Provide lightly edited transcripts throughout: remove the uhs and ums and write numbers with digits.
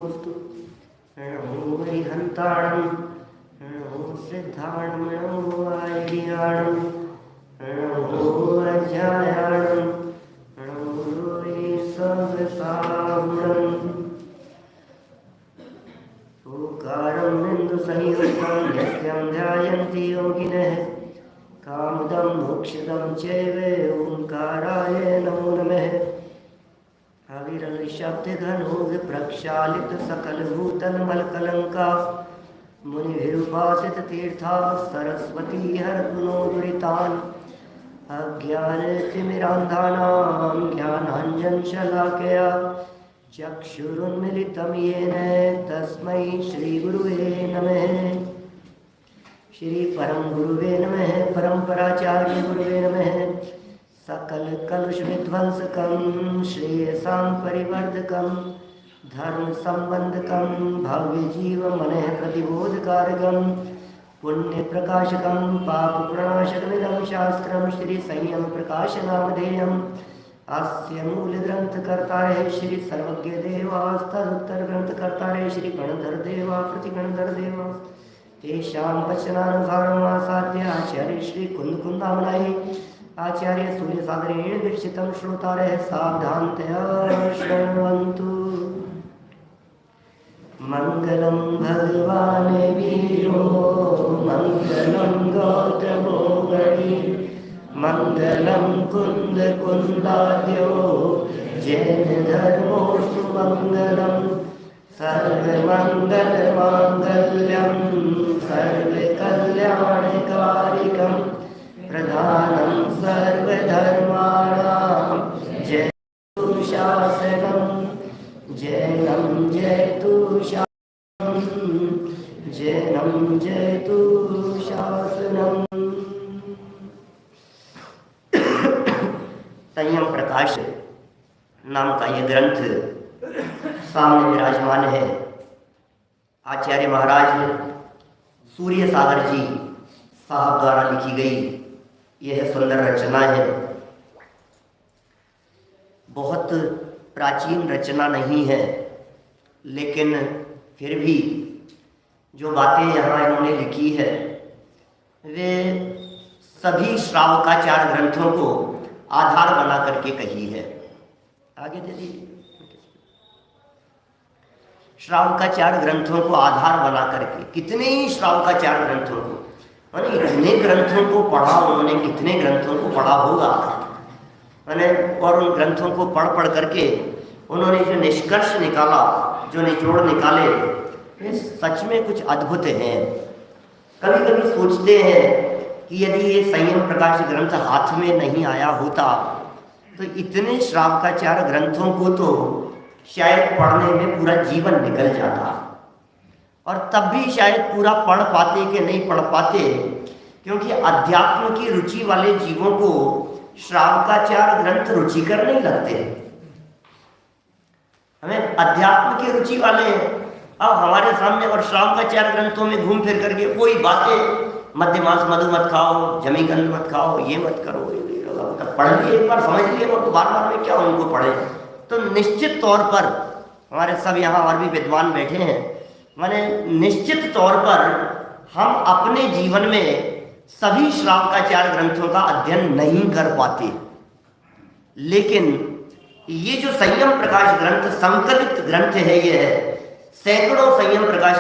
नमो हरिहन्ताणं नमो सिद्धाणं नमो आयर्याणं नमो अध्यायाणं नमो सहसाहुणम् ओंकारं बिन्दुसंयुक्तं नित्यं ध्यायन्ति योगिनः कामदं मोक्षदं चैव ओंकाराय नमो नमः। अविरल शब्द घनोग प्रक्षालित सकल भूतल मलकलंका मुनिभिरुपासित तीर्था सरस्वती हर गुणो दुरितान अज्ञान तिमिरान्धानां ज्ञानाञ्जन शलाकया चक्षुरुन्मिलितं येन तस्मै श्री गुरुवे नमः। श्री परम गुरुवे नमः। परम्पराचार्य गुरुवे नमः। सकल कलुष विध्वंसकं श्रेयसां परिवर्धकं धर्म संबंधकं भव्य जीव मनः प्रतिबोधकारकं पुण्य प्रकाशकं पाप प्रणाशकमिदं शास्त्रं श्री संयम प्रकाश नामधेयम् अस्य मूल ग्रंथकर्ता है श्री सर्वज्ञ देवास्तदुत्तर ग्रंथकर्ता है श्री गणधर देवा प्रतिगणधर देवा तेषां वचनानुसारमासाद्य आचार्य श्री कुंदकुंदामनाय आचार्य सूर्य सागरेण दीक्षितं श्रोतारः सावधानतया शृण्वन्तु। मंगलं भगवान् वीरो मंगलं गौतमो गणी मंगलं कुंद कुंदाद्यो जैन धर्मोऽस्तु मंगलं सर्वमंगल मांगल्यं सर्वकल्याणकारिकं प्रधानं सर्वधर्माणां जयतु शासनं जैनं जयतु शासनं जैनं जयतु शासनं। संयम प्रकाश नाम का ये ग्रंथ सामने विराजमान है। आचार्य महाराज सूर्य सागर जी साहब द्वारा लिखी गई यह सुंदर रचना है। बहुत प्राचीन रचना नहीं है, लेकिन फिर भी जो बातें यहाँ इन्होंने लिखी है वे सभी श्रावकाचार ग्रंथों को आधार बना करके कही है। आगे दे दीजिए। श्रावकाचार ग्रंथों को आधार बना करके कितने ही श्रावकाचार ग्रंथों को, मैंने इतने ग्रंथों को पढ़ा, उन्होंने कितने ग्रंथों को पढ़ा होगा, मैंने और उन ग्रंथों को पढ़ पढ़ करके उन्होंने जो निष्कर्ष निकाला, जो निचोड़ निकाले, वे सच में कुछ अद्भुत हैं। कभी कभी सोचते हैं कि यदि ये संयम प्रकाश ग्रंथ हाथ में नहीं आया होता तो इतने श्रावकाचार ग्रंथों को तो शायद पढ़ने में पूरा जीवन निकल जाता, और तब भी शायद पूरा पढ़ पाते कि नहीं पढ़ पाते, क्योंकि अध्यात्म की रुचि वाले जीवों को श्रावकाचार ग्रंथ रुचिकर नहीं लगते। हमें अध्यात्म की रुचि वाले अब हमारे सामने और श्रावकाचार ग्रंथों में घूम फिर करके वही बातें, मध्य मांस मधु मत खाओ, जमीगंध मत खाओ, ये मत करो, पढ़ लिए एक बार समझ लिए, वो बार बार में क्या उनको पढ़े। तो निश्चित तौर पर हमारे सब यहाँ और भी विद्वान बैठे हैं, माने निश्चित तौर पर हम अपने जीवन में सभी श्रावकाचार ग्रंथों का अध्ययन नहीं कर पाते, लेकिन ये जो संयम प्रकाश ग्रंथ संकलित ग्रंथ है, ये है सैकड़ों संयम प्रकाश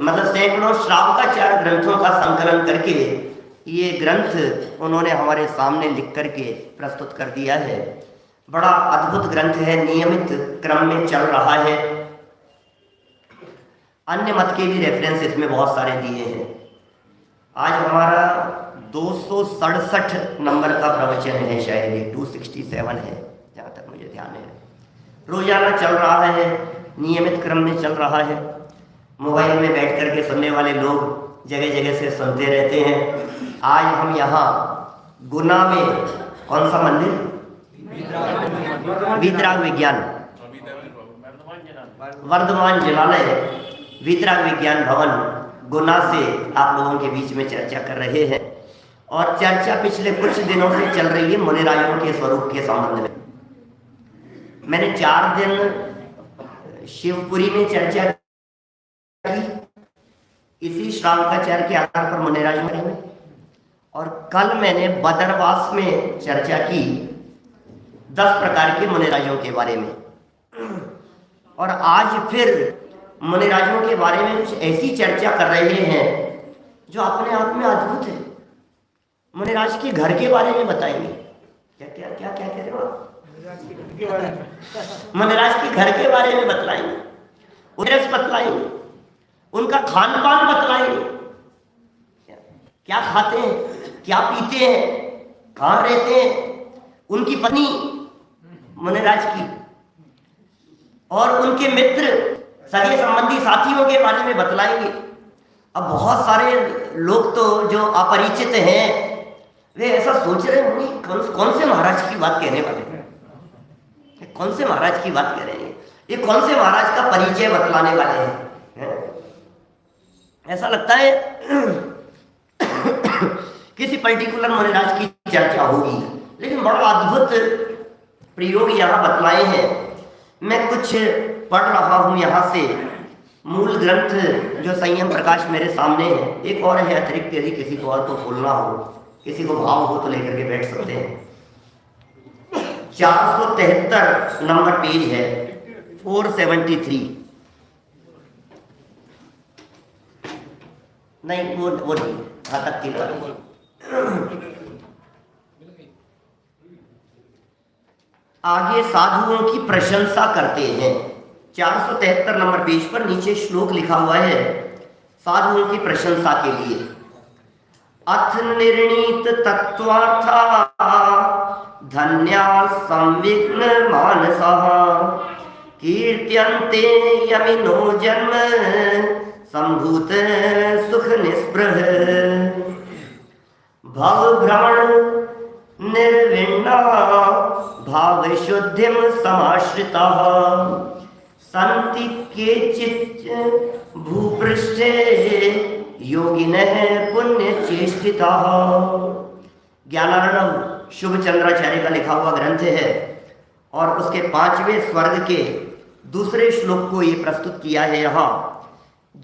मतलब सैकड़ों श्रावकाचार ग्रंथों का संकलन करके ये ग्रंथ उन्होंने हमारे सामने लिख करके प्रस्तुत कर दिया है। बड़ा अद्भुत ग्रंथ है, नियमित क्रम में चल रहा है। अन्य मत के भी रेफरेंस इसमें बहुत सारे दिए हैं। आज हमारा 267 नंबर का प्रवचन है, शायद ये 267 है जहाँ तक मुझे ध्यान है। रोजाना चल रहा है, नियमित क्रम में चल रहा है। मोबाइल में बैठ करके सुनने वाले लोग जगह जगह से सुनते रहते हैं। आज हम यहाँ गुना में कौन सा मंदिर, वीतराग विज्ञान वर्धमान जलालय वीतराग विज्ञान भवन गुना से आप लोगों के बीच में चर्चा कर रहे हैं। और चर्चा पिछले कुछ दिनों से चल रही है मुनिरायों के स्वरूप के संबंध में। मैंने 4 दिन शिवपुरी में चर्चा की इसी श्रावकाचार्य के आधार पर मुनिराज बारे में, और कल मैंने बदरवास में चर्चा की 10 प्रकार के मुनिराजों के बारे में, और आज फिर मुनिराजों के बारे में कुछ ऐसी चर्चा कर रहे हैं जो अपने आप में अद्भुत है। मुनिराज के घर के बारे में बताएंगे। क्या क्या क्या क्या कह रहे हो आप? मुनिराज के घर के बारे में बतलाएंगे, उद्देश्य बतलाएंगे, उनका खान पान बतलाएंगे, क्या खाते हैं, क्या पीते हैं, कहाँ रहते हैं, उनकी पत्नी मुनिराज की, और उनके मित्र सगे संबंधी साथियों के बारे में बतलाएंगे। अब बहुत सारे लोग तो जो अपरिचित हैं वे ऐसा सोच रहे होंगे कौन से महाराज की बात कहने वाले हैं, कौन से महाराज की बात कह रहे हैं, ये कौन से महाराज का परिचय बतलाने वाले हैं? ऐसा लगता है किसी पर्टिकुलर मुनिराज की चर्चा होगी, लेकिन बड़ा अद्भुत प्रयोग यहाँ बतलाए हैं। मैं कुछ पढ़ रहा हूँ यहाँ से मूल ग्रंथ जो संयम प्रकाश मेरे सामने है। एक और है अतिरिक्त, यदि किसी को और को खोलना हो, किसी को भाव हो तो लेकर के बैठ सकते हैं। 473 नंबर पेज है, 473। नहीं वो नहीं, तक की बात। आगे साधुओं की प्रशंसा करते हैं। 473 नंबर पेज पर नीचे श्लोक लिखा हुआ है साधुओं की प्रशंसा के लिए। अथ निर्णीत तत्वार्था धन्या संविघ्न मानसः कीर्त्यन्ते यमिनो जन्म संभूत सुख निस्पृह भव भ्रमण निर्विण्णा भाव शुद्धिम समाश्रितः सन्ति केचित् भूपृष्ठे योगिनः पुण्य चेष्टिताः। ज्ञानार्णव शुभ चंद्राचार्य का लिखा हुआ ग्रंथ है, और उसके 5वें स्वर्ग के दूसरे श्लोक को ये प्रस्तुत किया है। यहाँ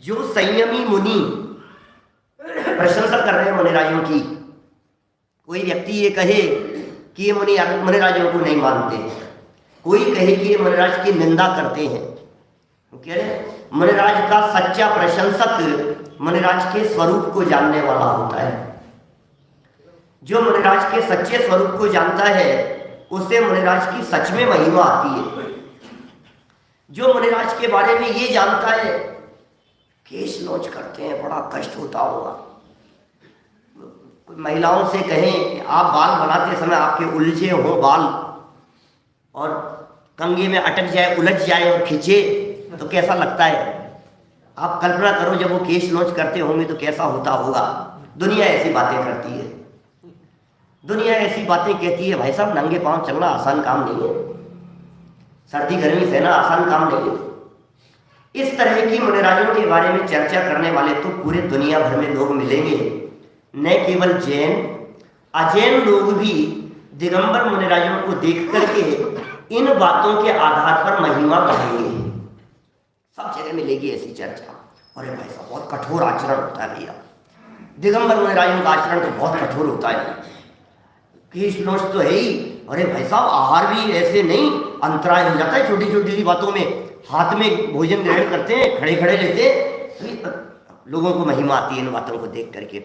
जो संयमी मुनि प्रशंसा कर रहे हैं मुनिराजों की, कोई व्यक्ति ये कहे कि ये मुनिराजों को नहीं मानते, कोई कहे कि ये मुनिराज की निंदा करते हैं, कह रहे मुनिराज का सच्चा प्रशंसक मुनिराज के स्वरूप को जानने वाला होता है। जो मुनिराज के सच्चे स्वरूप को जानता है उसे मुनिराज की सच में महिमा आती है। जो मुनिराज के बारे में ये जानता है केश नोच करते हैं, बड़ा कष्ट होता होगा। महिलाओं से कहें कि आप बाल बनाते समय आपके उलझे हो बाल और कंघे में अटक जाए, उलझ जाए और खिंचे तो कैसा लगता है? आप कल्पना करो जब वो केश नोच करते होंगे तो कैसा होता होगा। दुनिया ऐसी बातें करती है, दुनिया ऐसी बातें कहती है। भाई साहब नंगे पांव चलना आसान काम नहीं है, सर्दी गर्मी सहना आसान काम नहीं है। इस तरह की मुनिराजों के बारे में चर्चा करने वाले तो पूरे दुनिया भर में लोग मिलेंगे। न केवल जैन, अजैन लोग भी दिगंबर मुनिराजों को देख करके इन बातों के आधार पर महिमा बढ़ाएंगे। सब जगह मिलेगी ऐसी चर्चा। अरे भाई साहब बहुत कठोर आचरण होता है भैया, दिगंबर मुनिराजों का आचरण तो बहुत कठोर होता है। केश नोच तो है ही, अरे भाई साहब आहार भी ऐसे नहीं, अंतराय हो जाता है छोटी छोटी सी बातों में। हाथ में भोजन ग्रहण करते हैं, खड़े खड़े रहते हैं, लोगों को महिमा आती है इन बातों को देख करके।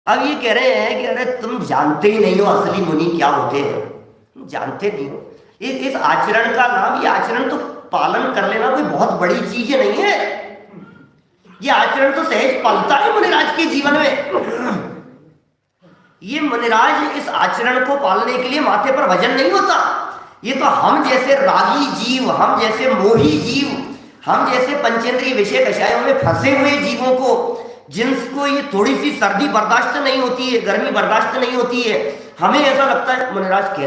अब ये कह रहे हैं कि अरे तुम जानते ही नहीं हो असली मुनि क्या होते हैं, तुम जानते नहीं हो। इस आचरण का नाम, ये आचरण तो पालन कर लेना कोई बहुत बड़ी चीज नहीं है। ये आचरण तो सहज पलता है मुनिराज के जीवन में। ये मुनिराज इस आचरण को पालने के लिए माथे पर वजन नहीं होता। ये तो हम जैसे रागी जीव, हम जैसे मोही जीव, हम जैसे पंचेंद्रिय विषय कषायों में फंसे हुए जीवों को, जिनको ये थोड़ी सी सर्दी बर्दाश्त नहीं होती है, गर्मी बर्दाश्त नहीं होती है, हमें ऐसा लगता है मुनिराज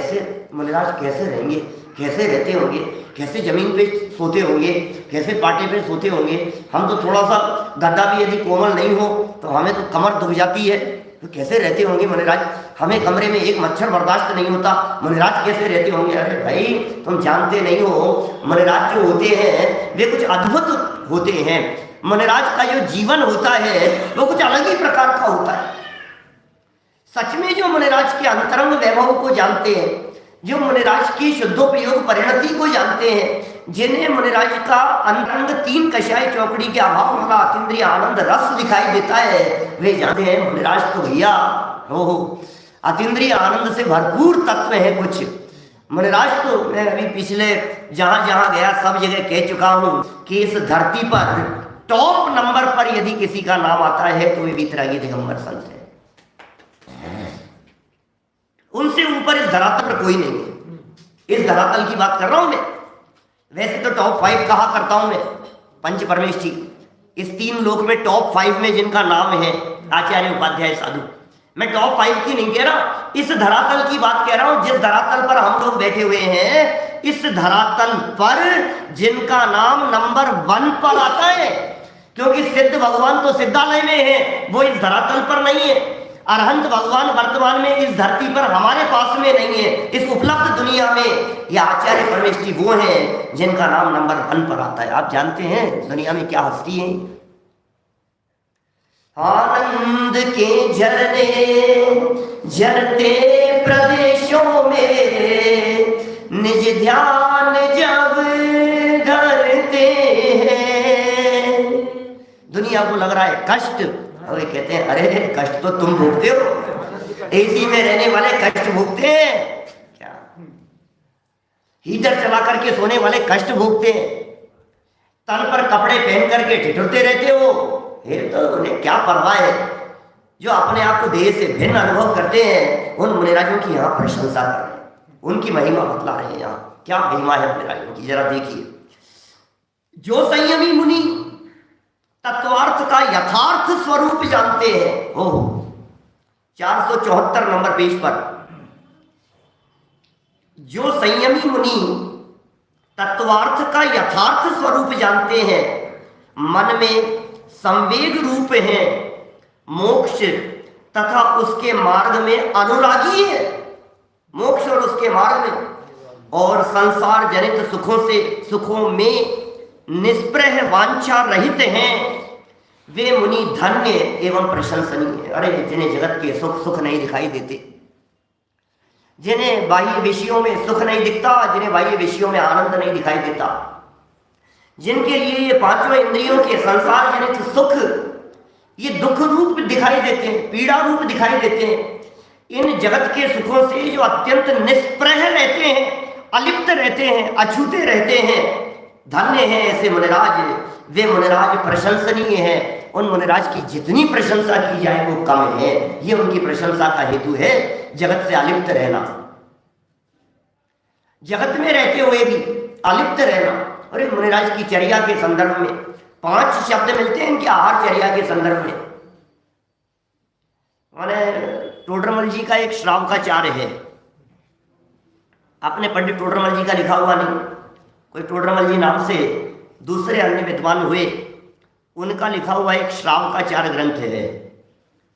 कैसे रहेंगे, कैसे रहते होंगे, कैसे जमीन पे सोते होंगे, कैसे पाटे पे सोते होंगे। हम तो थोड़ा सा गद्दा भी यदि कोमल नहीं हो तो हमें तो कमर दुख जाती है, तो कैसे रहते होंगे मुनिराज, हमें कमरे में एक मच्छर बर्दाश्त नहीं होता, मुनिराज कैसे रहते होंगे। अरे भाई तुम जानते नहीं हो, मुनिराज जो होते हैं वे कुछ अद्भुत होते हैं। मुनिराज का जो जीवन होता है वो कुछ अलग ही प्रकार का होता है। सच में जो मुनिराज के अंतरंग वैभव को जानते हैं, जो मुनिराज की शुद्धोपयोग परिणति को जानते हैं, जिन्हें मुनिराज का अंतरंग तीन कषाय चौकड़ी के अभाव वाला अतीन्द्रिय आनंद रस दिखाई देता है, वे जानते हैं मुनिराज तो भैया हो अतीन्द्रिय आनंद से भरपूर तत्व है कुछ। मुनिराज तो मैं अभी पिछले जहां जहां गया सब जगह कह चुका हूं कि इस धरती पर टॉप नंबर पर यदि किसी का नाम आता है तो वे वीतरागी दिगंबर संत है। उनसे ऊपर इस धरातल पर कोई नहीं है। इस धरातल की बात कर रहा हूं मैं। वैसे तो टॉप 5 कहा करता हूं मैं, पंच परमेष्ठी इस 3 लोक में टॉप 5 में जिनका नाम है आचार्य उपाध्याय साधु, मैं टॉप 5 की नहीं कह रहा, इस धरातल की बात कह रहा हूं। जिस धरातल पर हम लोग बैठे हुए हैं, इस धरातल पर जिनका नाम नंबर 1 पर आता है, क्योंकि सिद्ध भगवान तो सिद्धालय में है, वो इस धरातल पर नहीं है। अरहंत भगवान वर्तमान में इस धरती पर हमारे पास में नहीं है, इस उपलब्ध दुनिया में। ये आचार्य परमेष्ठी वो हैं जिनका नाम नंबर 1 पर आता है। आप जानते हैं दुनिया में क्या हस्ती है? आनंद के झरने झरते प्रदेशों में निज ध्यान जब धरते हैं। दुनिया को लग रहा है कष्ट, और ये कहते हैं अरे कष्ट तो तुम भोगते हो, एसी में रहने वाले कष्ट भोगते हैं क्या? हीटर चला करके सोने वाले कष्ट भोगते हैं, तन पर कपड़े पहन करके ठिठुरते रहते हो, ये तो उन्हें क्या परवाह है। जो अपने आप को देह से भिन्न अनुभव करते हैं, उन मुनिराजों की यहाँ प्रशंसा कर रहे हैं, उनकी महिमा बतला रहे हैं। यहाँ क्या महिमा है मुनिराजों की, जरा देखिए। जो संयमी मुनि तत्वार्थ का यथार्थ स्वरूप जानते हैं, ओहो 474 नंबर पेज पर, जो संयमी मुनि तत्वार्थ का यथार्थ स्वरूप जानते हैं, मन में संवेग रूप है, मोक्ष तथा उसके मार्ग में अनुरागी है, मोक्ष और उसके मार्ग में, और संसार जनित सुखों में निष्प्रह वांछा रहित हैं, वे मुनि धन्य एवं प्रशंसनीय। अरे जिन्हें जगत के सुख नहीं दिखाई देते, जिन्हें बाह्य विषयों में सुख नहीं दिखता, जिन्हें बाह्य विषयों में आनंद नहीं दिखाई देता, जिनके लिए ये पांचों इंद्रियों के संसार जनित सुख ये दुख रूप दिखाई देते हैं, पीड़ा रूप दिखाई देते हैं, इन जगत के सुखों से जो अत्यंत निष्प्रह रहते हैं, अलिप्त रहते हैं, अछूते रहते हैं, धन्य है ऐसे मुनिराज। वे मुनिराज प्रशंसनीय है। उन मुनिराज की जितनी प्रशंसा की जाए वो कम है। ये उनकी प्रशंसा का हेतु है, जगत से अलिप्त रहना, जगत में रहते हुए भी अलिप्त रहना। और मुनिराज की चर्या के संदर्भ में 5 शब्द मिलते हैं इनके आहार चर्या के संदर्भ में। मैंने टोडरमल जी का एक श्रावकाचार्य है, आपने पंडित टोडरमल जी का लिखा हुआ नहीं, कोई टोडरमल जी नाम से दूसरे अन्य विद्वान हुए, उनका लिखा हुआ एक श्रावकाचार्य ग्रंथ है,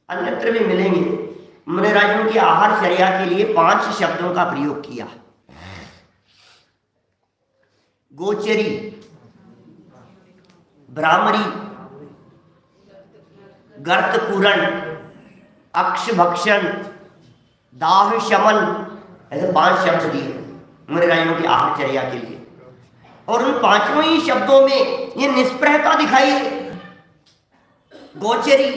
अन्यत्र भी मिलेंगे। मुनिराजों की आहार चर्या के लिए 5 शब्दों का प्रयोग किया। गोचरी, भ्रामरी, गर्त पूरण, अक्ष भक्षण, दाह शमन, ऐसे 5 शब्द दिए मुनिराजों की आहार चर्या के लिए। और उन 5 ही शब्दों में ये निष्प्रहता दिखाई है। गोचरी,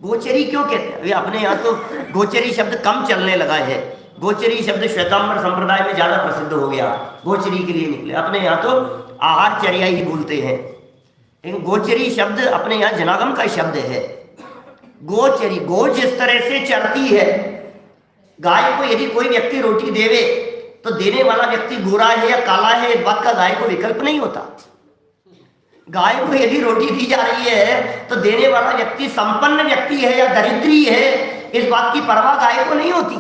गोचरी क्यों कहते हैं? अपने यहाँ तो गोचरी शब्द कम चलने लगा है, गोचरी शब्द श्वेतांबर संप्रदाय में ज्यादा प्रसिद्ध हो गया, गोचरी के लिए निकले। अपने यहाँ तो आहार चर्या ही बोलते हैं, लेकिन गोचरी शब्द अपने यहाँ जनागम का शब्द है। गोचरी, गो जिस तरह से चरती है, गाय को यदि कोई व्यक्ति रोटी देवे तो देने वाला व्यक्ति गोरा है या काला है, इस बात का गाय को विकल्प नहीं होता। गाय को यदि रोटी दी जा रही है तो देने वाला व्यक्ति संपन्न व्यक्ति है या दरिद्री है, इस बात की परवाह गाय को नहीं होती।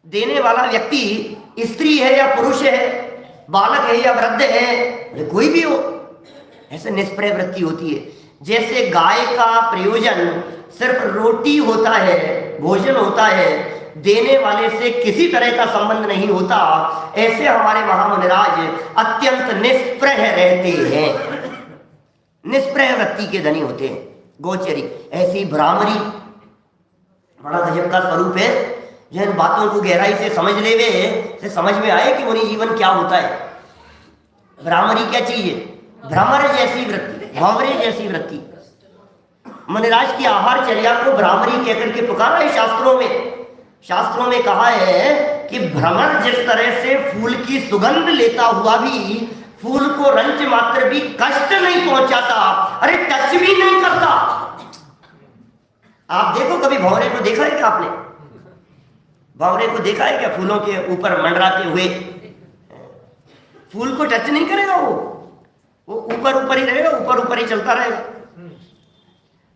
देने वाला व्यक्ति स्त्री है या पुरुष है, बालक है या वृद्ध है, कोई भी हो, ऐसे निष्प्रह वृत्ति होती है। जैसे गाय का प्रयोजन सिर्फ रोटी होता है, भोजन होता है, देने वाले से किसी तरह का संबंध नहीं होता, ऐसे हमारे महामुनिराज अत्यंत निष्प्रह रहते हैं, निष्प्रह वृत्ति के धनी होते हैं। गोचरी ऐसी भ्रामरी बड़ा गजब का स्वरूप है। जिन बातों को गहराई से समझ लेवे से समझ में आए कि मुनि जीवन क्या होता है। भ्रामरी क्या चीज है? भ्रमर जैसी वृत्ति, भंवरे जैसी वृत्ति। मुनिराज की आहार चर्या को भ्रामरी कहकर के पुकारा है शास्त्रों में। शास्त्रों में कहा है कि भ्रमर जिस तरह से फूल की सुगंध लेता हुआ भी फूल को रंच मात्र भी कष्ट नहीं पहुंचाता, अरे टच भी नहीं करता। आप देखो, कभी भंवरे को देखा है क्या आपने? भंवरे को देखा है क्या फूलों के ऊपर मंडराते हुए? फूल को टच नहीं करेगा, वो ऊपर ऊपर ही रहेगा, ऊपर ऊपर ही चलता रहेगा।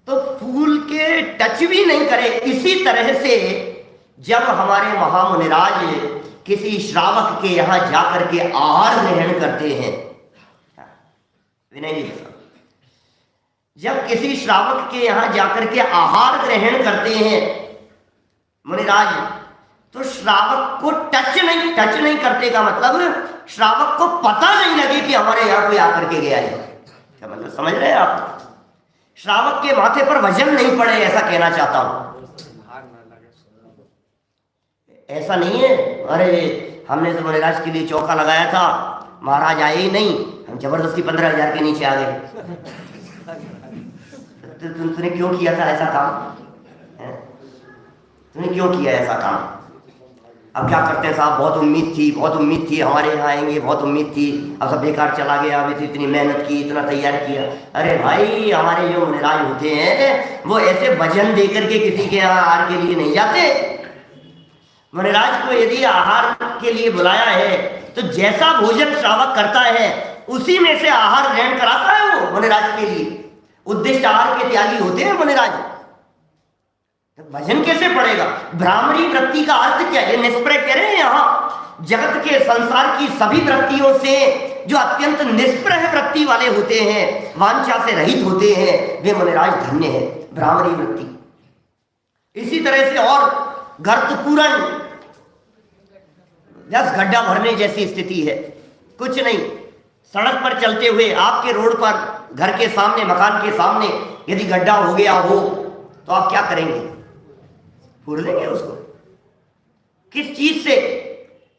तो फूल के टच भी नहीं करे। इसी तरह से जब हमारे महामुनिराज किसी श्रावक के यहां जाकर के आहार ग्रहण करते हैं, विनय जी, जब किसी श्रावक के यहां जाकर के आहार ग्रहण करते हैं मुनिराज, तो श्रावक को टच नहीं करते का मतलब श्रावक को पता नहीं लगे कि हमारे यहां कोई आकर के गया है। क्या मतलब समझ रहे हैं आप? श्रावक के माथे पर वजन नहीं पड़े, ऐसा कहना चाहता हूं। ऐसा नहीं है अरे हमने तो मुनिराज के लिए चौका लगाया था, महाराज आए ही नहीं, हम जबरदस्ती 15,000 के नीचे आ गए। तूने क्यों किया था ऐसा काम? तूने क्यों किया ऐसा काम? अब क्या करते हैं साहब, बहुत उम्मीद थी हमारे यहाँ आएंगे, बहुत उम्मीद थी, अब सब बेकार चला गया। अभी तो इतनी मेहनत की, इतना तैयार किया। अरे भाई, हमारे जो मुनिराज होते हैं वो ऐसे वजन देकर के किसी के यहाँ आहार के लिए नहीं जाते। मुनिराज को यदि आहार के लिए बुलाया है तो जैसा भोजन श्रावक करता है उसी में से आहार ग्रहण कराता है वो मुनिराज के लिए। उद्दिष्ट आहार के त्यागी होते हैं मुनिराज। तो वजन कैसे पड़ेगा? भ्रामरी वृत्ति का अर्थ क्या है? निष्प्रह कह रहे हैं यहाँ। जगत के संसार की सभी वृत्तियों से जो अत्यंत निष्प्रह वृत्ति वाले होते हैं, वांछा से रहित होते हैं, वे मुनिराज धन्य है। भ्रामरी वृत्ति। इसी तरह से और गर्त पूरण, बस गड्ढा भरने जैसी स्थिति है। कुछ नहीं, सड़क पर चलते हुए आपके रोड पर, घर के सामने, मकान के सामने यदि गड्ढा हो गया हो तो आप क्या करेंगे? फूर लेंगे उसको। किस चीज से?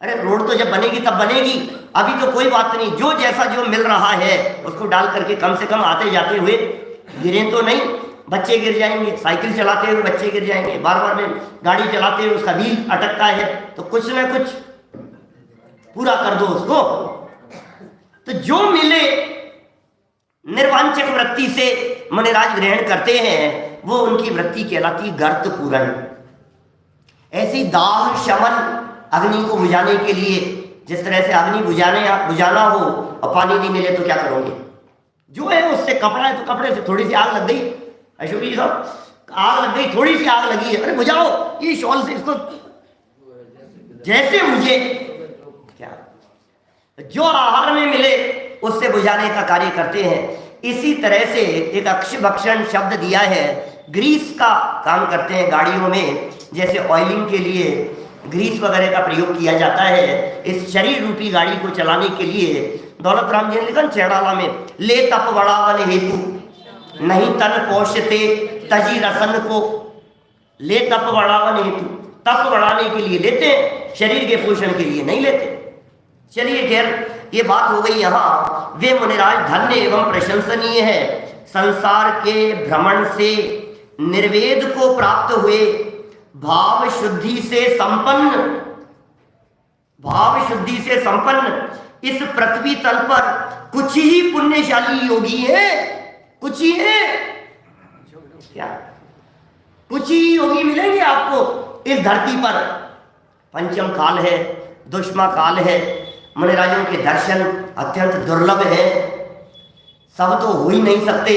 अरे रोड तो जब बनेगी तब बनेगी, अभी तो कोई बात नहीं, जो जैसा जो मिल रहा है उसको डाल करके कम से कम आते जाते हुए गिरे तो नहीं। बच्चे गिर जाएंगे, साइकिल चलाते हुए बच्चे गिर जाएंगे, बार बार में गाड़ी चलाते हुए उसका व्हील अटकता है, तो कुछ ना कुछ पूरा कर दो उसको। तो जो मिले निर्वांचक वृत्ति से मुनिराज ग्रहण करते हैं, वो उनकी वृत्ति कहलाती गर्त पूरण। ऐसी दाह शमन, अग्नि को बुझाने के लिए, जिस तरह से अग्नि बुझाना हो और पानी नहीं मिले तो क्या करोगे? जो है उससे कपड़ा है तो कपड़े से थोड़ी सी आग लग गई, अशोक जी साहब, आग लग गई, थोड़ी सी आग लगी है, अरे बुझाओ ये शॉल से इसको, जैसे मुझे क्या जो आहार में मिले उससे बुझाने का कार्य करते हैं। इसी तरह से एक अक्षभक्षण शब्द दिया है, ग्रीस का काम करते हैं गाड़ियों में। जैसे ऑयलिंग के लिए ग्रीस वगैरह का प्रयोग किया जाता है, इस शरीर रूपी गाड़ी को चलाने के लिए। दौलत राम जी ने लिखा चेड़ाला में, ले तप बढ़ावन हेतु नहीं तन पोषते तजी रसन को। ले तप बढ़ावन हेतु, तप बढ़ाने के लिए लेते हैं, शरीर के पोषण के लिए नहीं लेते। चलिए खैर, ये बात हो गई यहाँ। वे मुनिराज धन्य एवं प्रशंसनीय है, संसार के भ्रमण से निर्वेद को प्राप्त हुए, भाव शुद्धि से संपन्न इस पृथ्वी तल पर कुछ ही पुण्यशाली योगी है। कुछ ही है क्या? कुछ ही योगी मिलेंगे आपको इस धरती पर। पंचम काल है, दुष्मा काल है, मुनिराजों के दर्शन अत्यंत दुर्लभ है, सब तो हो ही नहीं सकते,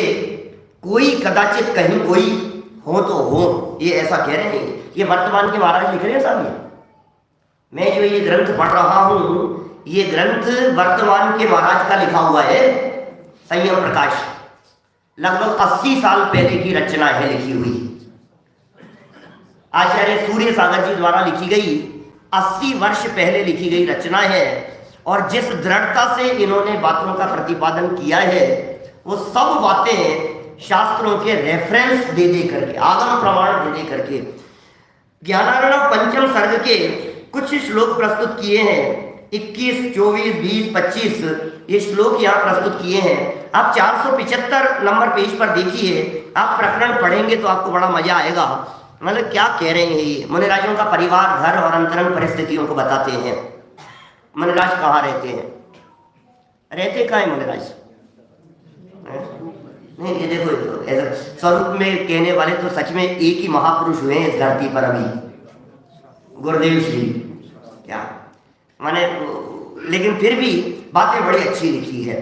कोई कदाचित कहीं कोई हो तो हो, ये ऐसा कह रहे हैं। ये वर्तमान के महाराज लिख रहे हैं साहब। मैं जो ये ग्रंथ पढ़ रहा हूँ, ये ग्रंथ वर्तमान के महाराज का लिखा हुआ है, संयम प्रकाश। लगभग 80 साल पहले की रचना है लिखी हुई, आचार्य सूर्य सागर जी द्वारा लिखी गई, 80 वर्ष पहले लिखी गई रचना है। और जिस दृढ़ता से इन्होंने बातों का प्रतिपादन किया है वो सब बातें शास्त्रों के रेफरेंस दे दे करके, आगम प्रमाण दे दे करके, ज्ञानार्णव पंचम सर्ग के कुछ श्लोक प्रस्तुत किए हैं, 21, 24, 20, 25 ये श्लोक यहाँ प्रस्तुत किए हैं। आप 475 नंबर पेज पर देखिए, आप प्रकरण पढ़ेंगे तो आपको बड़ा मजा आएगा। मतलब क्या कह रहे हैं ये, मुनिराजों का परिवार, घर और अंतरंग परिस्थितियों को बताते हैं। मुनिराज कहाँ रहते हैं, रहते कहाँ है मुनिराज? नहीं ये देखो, तो ऐसा स्वरूप में कहने वाले तो सच में एक ही महापुरुष हुए हैं इस धरती पर अभी, गुरुदेव श्री क्या माने, लेकिन फिर भी बातें बड़ी अच्छी लिखी है।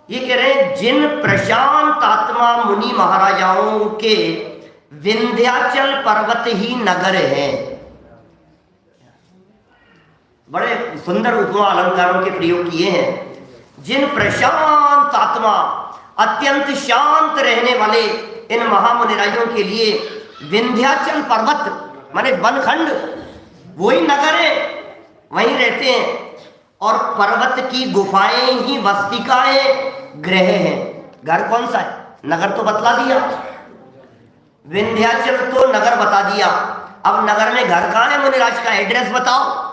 ये कह रहे हैं जिन प्रशांत आत्मा मुनि महाराजाओं के विंध्याचल पर्वत ही नगर है। बड़े सुंदर उपमा अलंकारों के प्रयोग किए हैं। जिन प्रशांत आत्मा, अत्यंत शांत रहने वाले इन महामुनिराजों के लिए विंध्याचल पर्वत माने वनखंड वही नगर है, वहीं रहते हैं। और पर्वत की गुफाएं ही वस्तिकाएं ग्रह हैं। घर कौन सा है, नगर तो बतला दिया, विंध्याचल तो नगर बता दिया, अब नगर में घर कहाँ है मुनिराज का एड्रेस बताओ।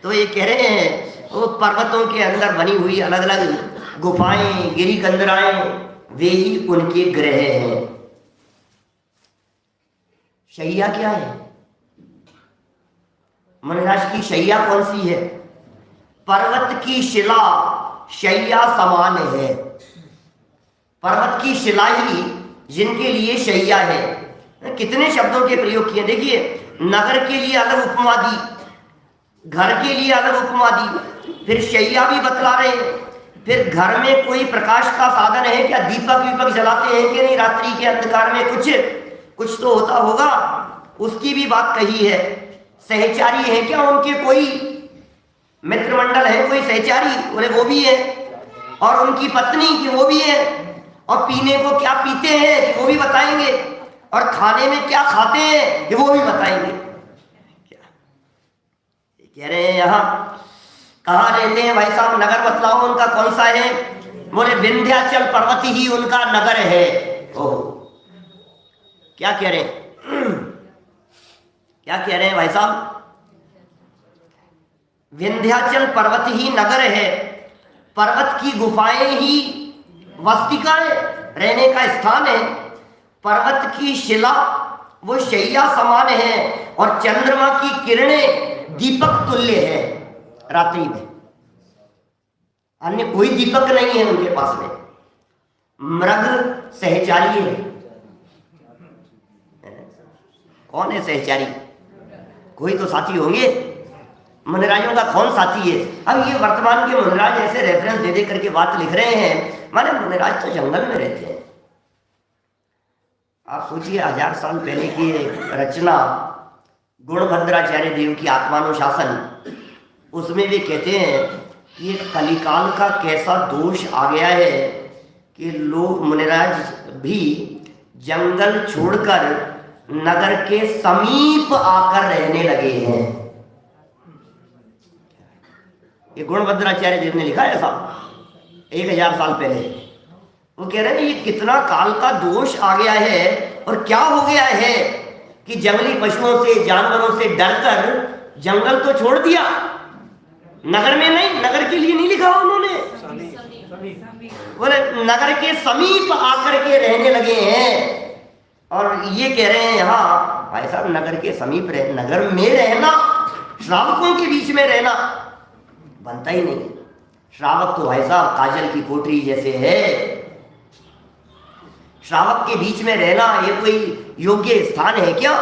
तो ये कह रहे हैं वो पर्वतों के अंदर बनी हुई अलग अलग गुफाएं, गिरी कंदराएं, वे ही उनके ग्रह हैं। शैया क्या है, मुनिराज की शैया कौन सी है? पर्वत की शिला शैया समान है। पर्वत की शिला ही जिनके लिए शैया है। कितने शब्दों के प्रयोग किए, देखिए नगर के लिए अलग उपमा दी, घर के लिए अलग उपमा दी, फिर शैया भी बतला रहे हैं। फिर घर में कोई प्रकाश का साधन है क्या, दीपक वीपक जलाते हैं कि नहीं, रात्रि के अंधकार में कुछ तो होता होगा, उसकी भी बात कही है। सहचारी है क्या उनके, कोई मित्रमंडल है कोई सहचारी, बोले वो भी है। और उनकी पत्नी की वो भी है। और पीने को क्या पीते हैं कि वो भी बताएंगे, और खाने में क्या खाते हैं कि वो भी बताएंगे। क्या कह रहे हैं यहाँ, कहाँ रहते हैं भाई साहब, नगर बतलाओ उनका कौन सा है। बोले विंध्याचल पर्वत ही उनका नगर है। ओह क्या कह रहे हैं, क्या कह रहे हैं भाई साहब, विंध्याचल पर्वत ही नगर है, पर्वत की गुफाएं ही वस्तिकाएं रहने का स्थान है, पर्वत की शिला वो शैया समान है, और चंद्रमा की किरणें दीपक तुल्य है रात्रि में। अन्य कोई दीपक नहीं है उनके पास में। मृग सहचारी है, कौन है सहचारी, कोई तो साथी होंगे। मुनिराजों का कौन साथी है। अब ये वर्तमान के मुनिराज ऐसे रेफरेंस दे दे करके बात लिख रहे हैं, माने मुनिराज तो जंगल में रहते हैं। आप सोचिए 1000 साल पहले की रचना गुणभद्राचार्य देव की आत्मानुशासन, उसमें वे कहते हैं कि ये कलिकाल का कैसा दोष आ गया है कि लोग, मुनिराज भी जंगल छोड़कर नगर के समीप आकर रहने लगे हैं। ये गुणभद्राचार्य देव ने लिखा है साहब 1000 साल पहले। वो कह रहे हैं ये कितना काल का दोष आ गया है, और क्या हो गया है कि जंगली पशुओं से, जानवरों से डरकर जंगल तो छोड़ दिया, नगर में नहीं, नगर के लिए नहीं लिखा उन्होंने, बोले नगर के समीप आकर के रहने लगे हैं। और ये कह रहे हैं यहाँ भाई साहब, नगर के समीप रह, नगर में रहना, श्रावकों के बीच में रहना बनता ही नहीं। श्रावक तो भाई साहब काजल की कोठरी जैसे है, श्रावक के बीच में रहना ये कोई योग्य स्थान है क्या?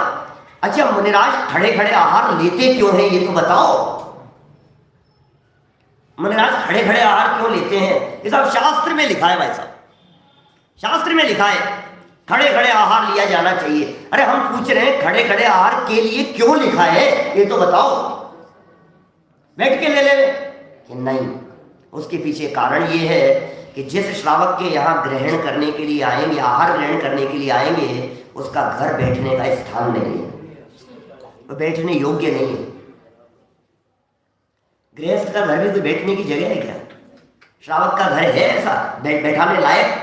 अच्छा मुनिराज खड़े खड़े आहार लेते क्यों हैं ये तो बताओ। मुनिराज खड़े खड़े आहार क्यों लेते हैं, ये सब शास्त्र में लिखा है भाई साहब, शास्त्र में लिखा है खड़े खड़े आहार लिया जाना चाहिए। अरे हम पूछ रहे हैं खड़े खड़े आहार के लिए क्यों लिखा है ये तो बताओ। बैठ के ले ले कि नहीं, उसके पीछे कारण ये है कि जिस श्रावक के यहाँ ग्रहण करने के लिए आएंगे, आहार ग्रहण करने के लिए आएंगे, उसका घर बैठने का स्थान नहीं है, वो बैठने योग्य नहीं है। गृहस्थ का घर भी कोई बैठने की जगह है क्या? श्रावक का घर है ऐसा बैठाने लायक?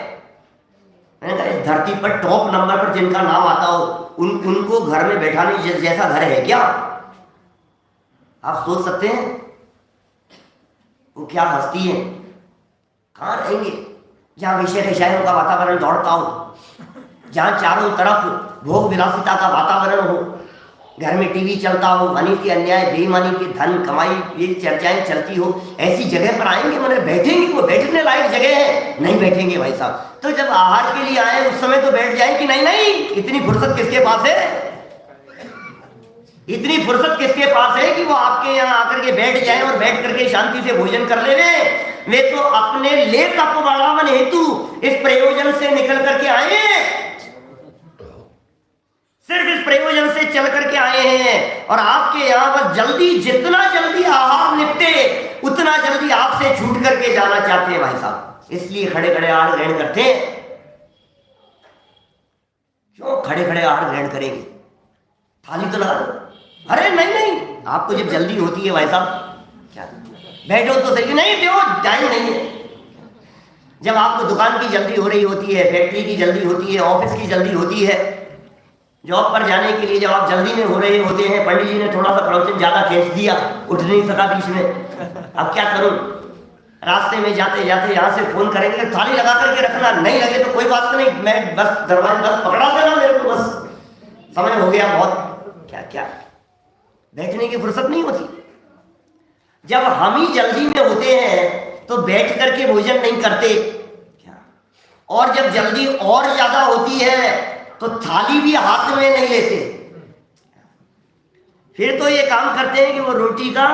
मैंने कहा इस धरती पर टॉप नंबर पर जिनका नाम आता हो उनको घर में बैठाने जैसा घर है क्या? आप सोच सकते हैं वो क्या हस्ती है, कहाँ रहेंगे? जहाँ विषय विषयों का वातावरण दौड़ता हो, जहाँ चारों तरफ भोग विलासिता का वातावरण हो, घर में टीवी चलता हो, अनिति अन्याय बेईमानी की धन कमाई ये चर्चाएं चलती हो, ऐसी जगह पर आएंगे, मैंने बैठेंगे? वो बैठने लायक जगह है? नहीं बैठेंगे भाई साहब। तो जब आहार के लिए आए उस समय तो बैठ जाए कि नहीं? नहीं, इतनी फुर्सत किसके पास है? इतनी फुर्सत किसके पास है कि वो आपके यहाँ आकर के बैठ जाए और बैठ करके शांति से भोजन कर ले? वे तो अपने ले तप बढ़ावन हेतु इस प्रयोजन से निकल करके आए, सिर्फ इस प्रयोजन से चल करके आए हैं। और आपके यहाँ पर जल्दी, जितना जल्दी आहार निपटे उतना जल्दी आपसे छूट करके जाना चाहते हैं भाई साहब, इसलिए खड़े खड़े आहार ग्रहण करते हैं। क्यों खड़े खड़े आहार ग्रहण करेंगे? थाली तो लगा दो। अरे नहीं नहीं, आपको जब जल्दी होती है भाई साहब, क्या बैठो तो सही, नहीं देखो टाइम नहीं है। जब आपको दुकान की जल्दी हो रही होती है, फैक्ट्री की जल्दी होती है, ऑफिस की जल्दी होती है, जॉब पर जाने के लिए जब आप जल्दी में हो रहे होते हैं, पंडित जी ने थोड़ा सा प्रवचन ज्यादा खींच दिया, उठ नहीं सका बीच में, अब क्या करूं? रास्ते में जाते जाते यहाँ से फोन करेंगे, थाली लगा करके रखना, नहीं लगे तो कोई बात नहीं, मैं बस दरवाजा बस पकड़ा देना मेरे को, बस समय हो गया बहुत। क्या क्या बैठने की फुर्सत नहीं होती। जब हम ही जल्दी में होते हैं तो बैठ करके भोजन नहीं करते क्या? और जब जल्दी और ज्यादा होती है तो थाली भी हाथ में नहीं लेते, फिर तो ये काम करते हैं कि वो रोटी का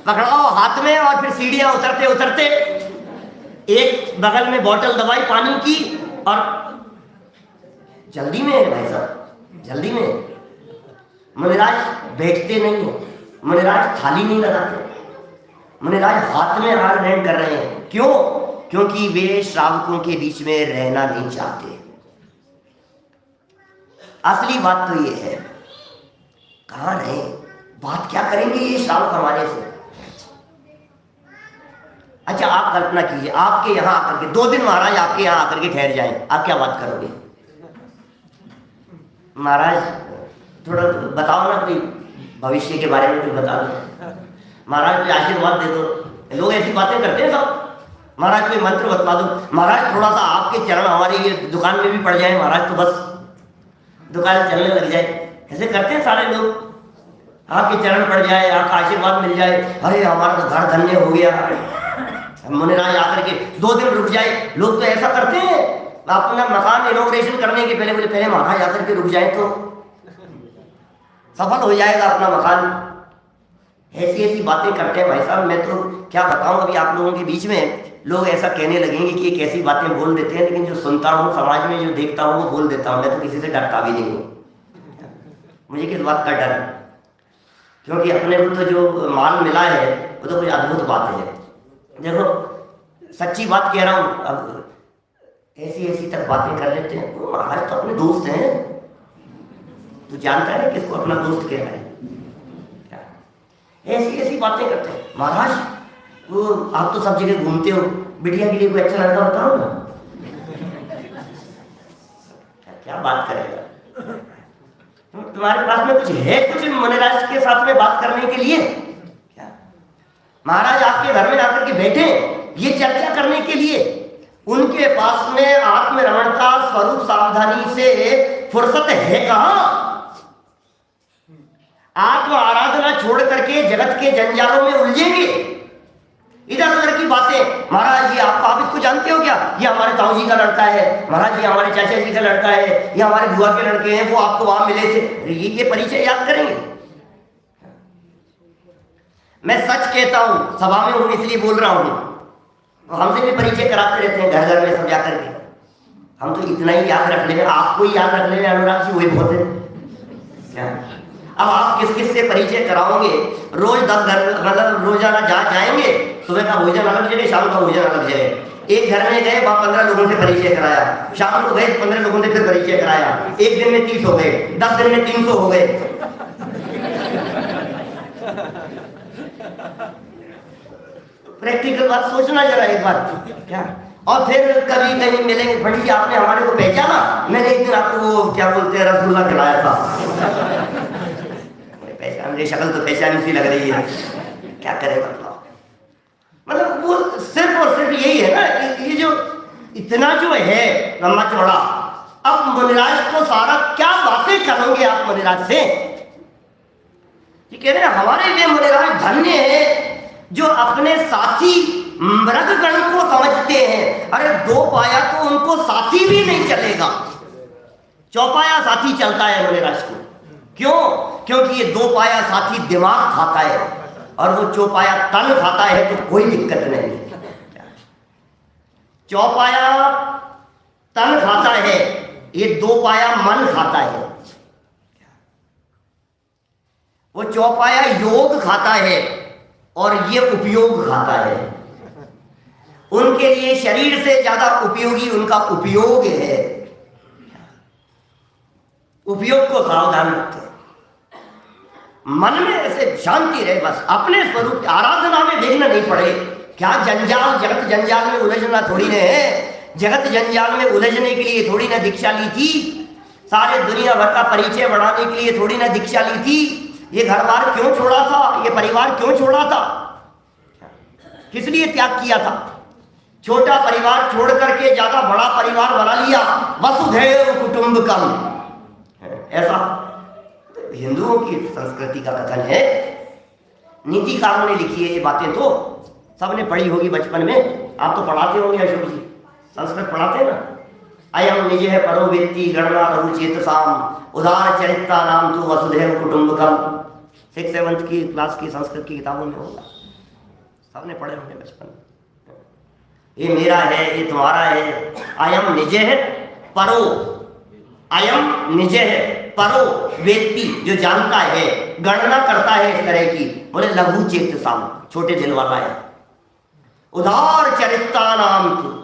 पकड़ाओ हाथ में और फिर सीढ़ियां उतरते उतरते एक बगल में बोतल दवाई पानी की, और जल्दी में है भाई साहब, जल्दी में। मुनिराज बैठते नहीं है, मुनिराज थाली नहीं लगाते, मुनिराज हाथ में आहार ग्रहण कर रहे हैं। क्यों? क्योंकि वे श्रावकों के बीच में रहना नहीं चाहते। असली बात तो ये है, कहाँ रहे, बात क्या करेंगे ये श्रावक हमारे से? अच्छा आप कल्पना कीजिए, आपके यहाँ आकर के 2 दिन महाराज आपके यहाँ आकर के ठहर जाएं, आप क्या बात करोगे? महाराज थोड़ा बताओ ना, कोई भविष्य के बारे में कुछ बता दो, महाराज कोई आशीर्वाद दे दो। लोग ऐसी बातें करते हैं सब, महाराज कोई मंत्र बतला दो, महाराज थोड़ा सा आपके चरण हमारी ये दुकान में भी पड़ जाए महाराज, तो बस दुकान चलने लग जाए। ऐसे करते हैं सारे लोग, आपके चरण पड़ जाए, आपका आशीर्वाद मिल जाए, अरे हमारा तो घर धन्य हो गया, मुनिराज आकर के 2 दिन रुक जाए। लोग तो ऐसा करते हैं, अपना मकान इनॉग्रेशन करने के पहले बोले पहले महाराज आकर के रुक जाए तो सफल हो जाएगा अपना मकान। ऐसी ऐसी बातें करते हैं भाई साहब, मैं तो क्या बताऊं अभी आप लोगों के बीच में। लोग ऐसा कहने लगेंगे कि ये कैसी बातें बोल देते हैं, लेकिन जो सुनता हूँ समाज में जो देखता हूँ वो बोल देता हूँ। मैं तो किसी से डरता भी नहीं हूँ, मुझे किस बात का डर, क्योंकि अपने को तो जो माल मिला है वो तो कोई अद्भुत बात है। देखो सच्ची बात कह रहा हूँ, अब ऐसी ऐसी तक बातें कर लेते हैं। तो महाराज तो अपने दोस्त हैं, तो जानता है किसको अपना दोस्त कह रहा है, ऐसी ऐसी बातें करते हैं। महाराज वो आप तो सब जगह घूमते हो, बिटिया के लिए कोई अच्छा लड़का बताओ ना। क्या बात करेगा, तुम्हारे पास में कुछ है कुछ मुनिराज के साथ में बात करने के लिए क्या? महाराज आपके घर में आकर के बैठे ये चर्चा करने के लिए, उनके पास में आत्मरमणता स्वरूप सावधानी से फुर्सत है कहां? आत्म आराधना छोड़ करके जगत के जंजालों में उलझेंगे, इधर उधर की बातें। महाराज जी आप इसको जानते हो क्या? ये हमारे ताऊ जी का लड़का है, महाराज जी हमारे चाचा जी का लड़का है, ये हमारे बुआ के लड़के हैं, वो आपको वहां मिले थे। ये परिचय याद करेंगे। मैं सच कहता हूं, सभा में हूं इसलिए बोल रहा हूं, हमसे भी परिचय कराते रहते हैं घर घर में सब जाकर के। हम तो इतना ही याद रखने में, आपको ही याद रखने में अनुराग जी वही बहुत है क्या? अब आप किस किस से परिचय कराओगे? रोज 10 घर मतलब रोजाना जहाँ जाएंगे सुबह का भोजन अलग जगह, शाम का भोजन अलग जगह। एक घर में गए, वहां 15 लोगों से परिचय कराया, शाम को गए 15 लोगों से फिर परिचय कराया, एक दिन में 30 हो गए, 10 दिन में 300 हो गए। प्रैक्टिकल बात सोचना जरा एक बार क्या। और फिर कभी कहीं मिलेंगे, पंडित जी आपने हमारे को पहचाना, मैंने एक दिन आपको वो क्या बोलते हैं रसगुल्ला खिलाया था। पहचान, मेरी शक्ल तो पहचानी सी लग रही है, क्या करें मतलब वो सिर्फ और सिर्फ यही है ना, ये जो इतना जो है लंबा चौड़ा। अब मुनिराज को सारा क्या बातें करोगे आप मुनिराज से। ये कह रहे हैं हमारे लिए मुनिराज धन्य है जो अपने साथी मृगगण को समझते हैं। अरे दो पाया तो उनको साथी भी नहीं चलेगा, चौपाया साथी चलता है मुनिराज को। क्यों? क्योंकि ये दो पाया साथी दिमाग खाता है और वो चौपाया तन खाता है, तो कोई दिक्कत नहीं। चौपाया तन खाता है, ये दो पाया मन खाता है। वो चौपाया योग खाता है और ये उपयोग खाता है। उनके लिए शरीर से ज्यादा उपयोगी उनका उपयोग है। उपयोग को सावधान रखते हैं, मन में ऐसे शांति रहे, बस अपने स्वरूप आराधना में विघ्न नहीं पड़े। क्या जंजाल, जगत जंजाल में उलझना थोड़ी न है। जगत जंजाल में उलझने के लिए थोड़ी ना दीक्षा ली थी, सारे दुनिया भर का परिचय बढ़ाने के लिए थोड़ी ना दीक्षा ली थी। ये घर बार क्यों छोड़ा था, ये परिवार क्यों छोड़ा था, किस लिए त्याग किया था। छोटा परिवार छोड़ करके ज्यादा बड़ा परिवार बना लिया, वसुधैव कुटुंबकम। ऐसा हिंदुओं की संस्कृति का कथन है, नीतिकारों ने लिखी है ये बातें, तो सबने पढ़ी होगी बचपन में। आप तो पढ़ाते होंगे अशोक जी, संस्कृत पढ़ाते हैं ना। अयम निज है परो व्यक्ति गणना रघु चेतसाम उदार चरित्रा नाम तो वसुधैव कुटुंबकम। 6th-7th की क्लास की संस्कृत की किताबों में होगा, सबने पढ़े होंगे बचपन में। ये मेरा है, ये तुम्हारा है। अयम निज है परो, अयम निज है परो व्यक्ति जो जानता है, गणना करता है इस तरह की, बोले लघु चेतसाम छोटे दिल वाला है। उदार चरित्रा नाम तो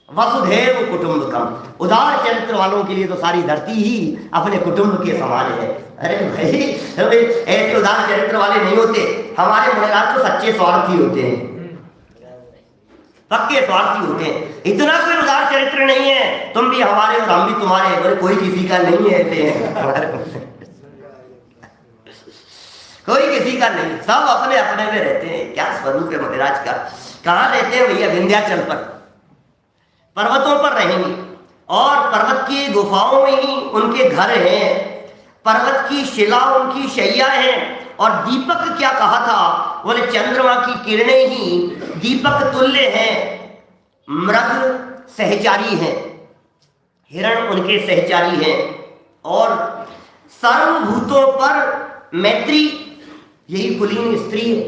वसुधैव कुटुंबकम, उदार चरित्र वालों के लिए तो सारी धरती ही अपने कुटुंब के समान है। अरे भाई ऐसे उदार चरित्र वाले नहीं होते, हमारे मुनिराज तो सच्चे स्वार्थी होते हैं, पक्के स्वार्थी होते हैं। इतना कोई उदार चरित्र नहीं है, तुम भी हमारे और हम भी तुम्हारे, बोले कोई किसी का नहीं है ऐसे कोई किसी का नहीं, सब अपने अपने में रहते हैं। क्या स्वरूप है मुनिराज का। कहाँ रहते हैं भैया? विंध्याचल पर, पर्वतों पर रहेंगे और पर्वत की गुफाओं में ही उनके घर हैं। पर्वत की शिला उनकी शैया है। और दीपक क्या कहा था, बोले चंद्रमा की किरणें ही दीपक तुल्य हैं। मृग सहचारी हैं, हिरण उनके सहचारी हैं। और सर्वभूतों पर मैत्री, यही कुलीन स्त्री है।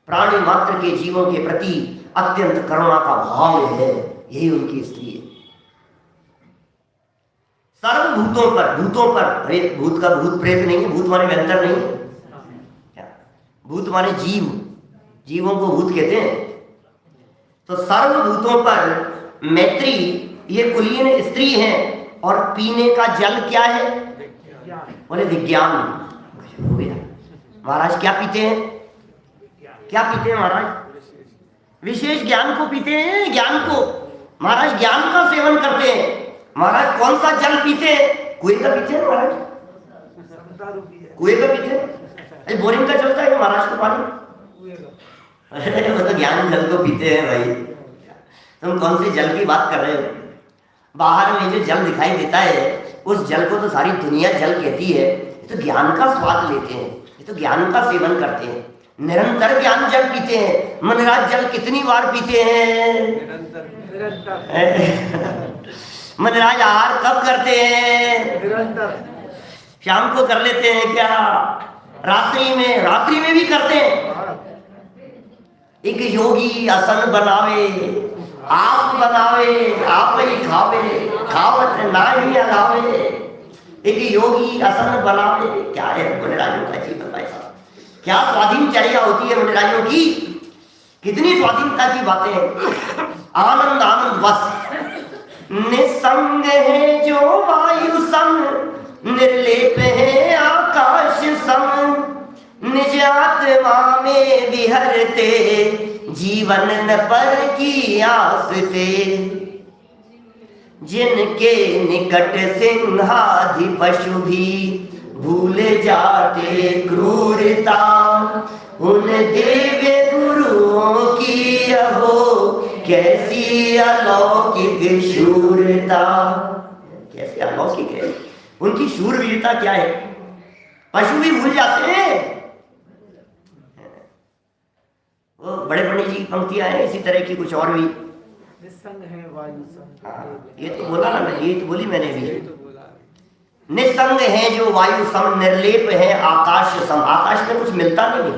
प्राणी मात्र के जीवों के प्रति अत्यंत करुणा का भाव है, यही उनकी स्त्री है। सर्वभूतों पर, भूतों पर, अरे भूत का भूत प्रेत नहीं है, भूत माने व्यंतर नहीं है, भूत माने जीव, जीवों को भूत कहते हैं। तो सर्वभूतों पर मैत्री, ये कुलीन स्त्री है। और पीने का जल क्या है, बोले विज्ञान। हो गया महाराज, क्या पीते हैं, क्या पीते हैं महाराज? विशेष ज्ञान को पीते हैं, ज्ञान को। महाराज ज्ञान का सेवन करते हैं। महाराज कौन सा जल पीते हैं? कुएं का पीते हैं महाराज, कुएं का पीते हैं। अरे बोरिंग का चलता है महाराज को पानी? अरे वो तो ज्ञान जल को पीते हैं भाई। तुम कौन से जल की बात कर रहे हो? बाहर में जो जल दिखाई देता है उस जल को तो सारी दुनिया जल कहती है। ये तो ज्ञान का स्वाद लेते हैं, ये तो ज्ञान का सेवन करते हैं, निरंतर ज्ञान जल पीते हैं। मुनिराज जल कितनी बार पीते हैं? मुनिराज आहार कब करते हैं? निरंतर। शाम को कर लेते हैं क्या? रात्रि में, रात्रि में भी करते हैं। एक योगी आसन बनावे, आप बनावे, आप ही खावे, खावत ना ही अलावे। एक योगी आसन बनावे, क्या है मुनिराजों का जीवन भाई साहब? क्या स्वाधीन चर्या होती है मुनिराजों की। कितनी स्वाधीनता की बातें हैं। आनंद आनंद बस। निसंग है जो वायु सम, निर्लेप है आकाश सम, निज आत्मा में विहरते, जीवन न पर की आसते। जिनके निकट सिंहादि पशु भी भूल जाते क्रूरता, उन दिव्य गुरुओं की अहो कैसी अलौकिक शूरता। कैसे अलौकिक है उनकी शूरवीरता, क्या है। पशु भी भूल जाते हैं। वो बड़े पंडित जी की पंक्तियां हैं इसी तरह की, कुछ और भी। निसंग है वायु सम। हाँ, ये तो बोला ना मैं, ये तो बोली मैंने भी। निसंग है जो वायु सम, निर्लेप है आकाश सम। आकाश में कुछ मिलता नहीं,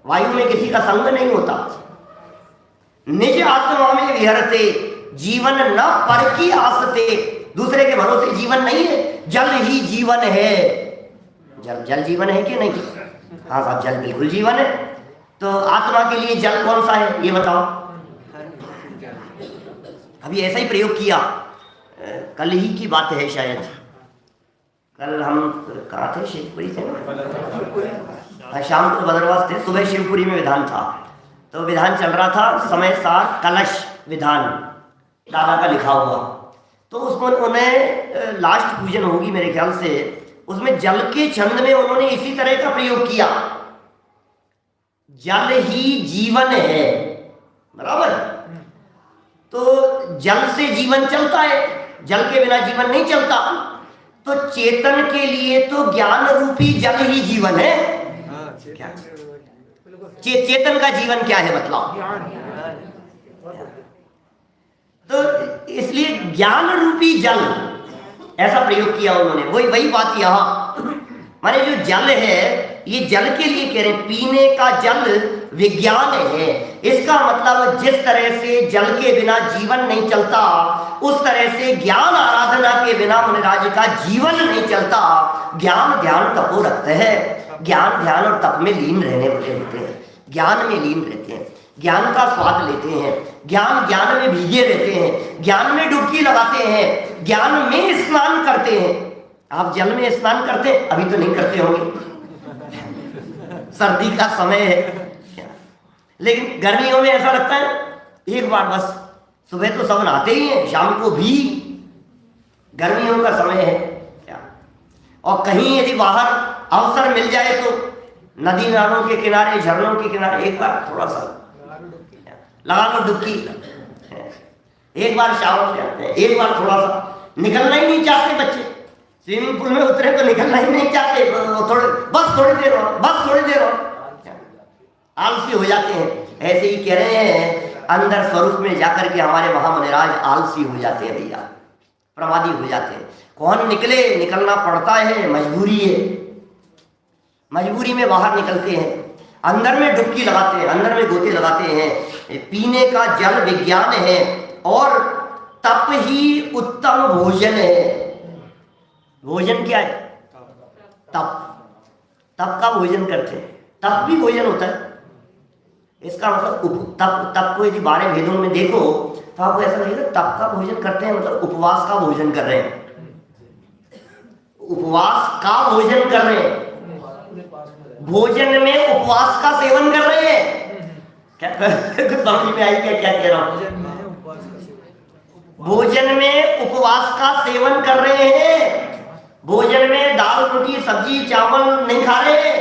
वायु में किसी का संग नहीं होता। निज आत्मा में विहरते, जीवन न पर की आसते। दूसरे के भरोसे जीवन नहीं है, जल ही जीवन है। जल जीवन है कि नहीं? हाँ साहब, जल बिल्कुल जीवन है। तो आत्मा के लिए जल कौन सा है ये बताओ। अभी ऐसा ही प्रयोग किया, कल ही की बात है शायद। कल हम कहाँ थे? शिवपुरी थे ना। शाम को बदरवास थे, सुबह शिवपुरी में विधान था। तो विधान चल रहा था समय सार कलश विधान, दादा का लिखा हुआ। तो उसमें उन्हें लास्ट पूजन होगी मेरे ख्याल से, उसमें जल के छंद में उन्होंने इसी तरह का प्रयोग किया। जल ही जीवन है, बराबर। तो जल से जीवन चलता है, जल के बिना जीवन नहीं चलता। तो चेतन के लिए तो ज्ञान रूपी जल ही जीवन है। क्या चेतन का जीवन क्या है बतलाओ। तो इसलिए ज्ञान रूपी जल, ऐसा प्रयोग किया उन्होंने। वही बात यहां, माने जो जल है ये जल के लिए कह रहे हैं, पीने का जल विज्ञान है। इसका मतलब जिस तरह से जल के बिना जीवन नहीं चलता, उस तरह से ज्ञान आराधना के बिना मुनिराज का जीवन नहीं चलता। ज्ञान ध्यान तपो रखते हैं, ज्ञान ध्यान और तप में लीन रहने वाले होते हैं, ज्ञान में लीन रहते हैं, ज्ञान का स्वाद लेते हैं, ज्ञान में भीगे रहते हैं, ज्ञान में डुबकी लगाते हैं, ज्ञान में स्नान करते हैं। आप जल में स्नान करते, अभी तो नहीं करते होंगे, सर्दी का समय है। लेकिन गर्मियों में ऐसा लगता है एक बार बस, सुबह तो सब नहाते ही हैं, शाम को भी। गर्मियों का समय है क्या। और कहीं यदि बाहर अवसर मिल जाए तो नदी नालों के किनारे, झरनों के किनारे एक बार थोड़ा सा लगा लो डुबकी। एक बार शावर से आते हैं, एक बार थोड़ा सा। निकलना ही नहीं चाहते बच्चे, स्विमिंग पूल में उतरे तो निकलना ही नहीं चाहते। बस थोड़ी देर और आलसी हो जाते हैं। ऐसे ही कह रहे हैं, अंदर स्वरूप में जाकर के हमारे महामुनिराज आलसी हो जाते हैं भैया, प्रमादी हो जाते हैं। कौन निकले, निकलना पड़ता है, मजबूरी है। मजबूरी में बाहर निकलते हैं, अंदर में डुबकी लगाते हैं, अंदर में गोते लगाते हैं। पीने का जल विज्ञान है और तप ही उत्तम भोजन है। भोजन क्या है? तप का भोजन करते हैं। तप भी भोजन होता है। इसका मतलब तप को यदि 12 भेदों में देखो तो आपको ऐसा लगेगा तप का भोजन करते हैं मतलब उपवास का भोजन कर रहे हैं। उपवास का भोजन कर रहे हैं, भोजन में उपवास का सेवन कर रहे हैं। क्या समझ में आई क्या कह रहा हूं? भोजन में उपवास का सेवन कर रहे हैं। भोजन में दाल रोटी सब्जी चावल नहीं खा रहे,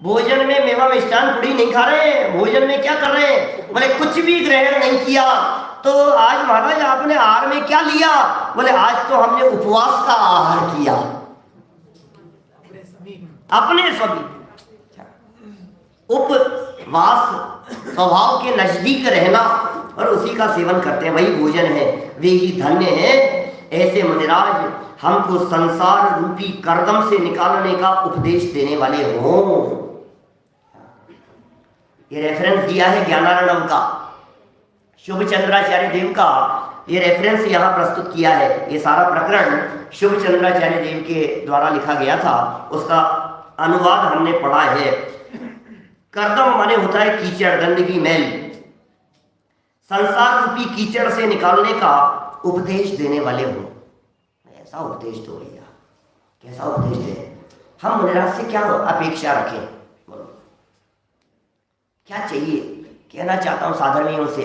भोजन में मेवा मिष्ठान पूरी नहीं खा रहे। भोजन में क्या कर रहे हैं? बोले कुछ भी ग्रहण नहीं किया। तो आज महाराज आपने आहार में क्या लिया? बोले आज तो हमने उपवास का आहार किया, अपने सभी। उपवास स्वभाव के नजदीक रहना और उसी का सेवन करते हैं, वही भोजन है। वे ही धन्य है ऐसे मुनिराज हमको संसार रूपी करदम से निकालने का उपदेश देने वाले हों। ये रेफरेंस दिया है ज्ञानार्णव का, शुभ चंद्राचार्य देव का ये रेफरेंस यहाँ प्रस्तुत किया है। ये सारा प्रकरण शुभ चंद्राचार्य देव के द्वारा लिखा गया था, उसका अनुवाद हमने पढ़ा है। कर्दम माने होता है कीचड़, गंदगी, मैल। संसार रूपी कीचड़ से निकालने का उपदेश देने वाले हो। ऐसा उपदेश दो भैया, कैसा उपदेश दे? हम मुनिराज से क्या अपेक्षा रखें? बोलो क्या चाहिए? कहना चाहता हूं साधर्मियों से,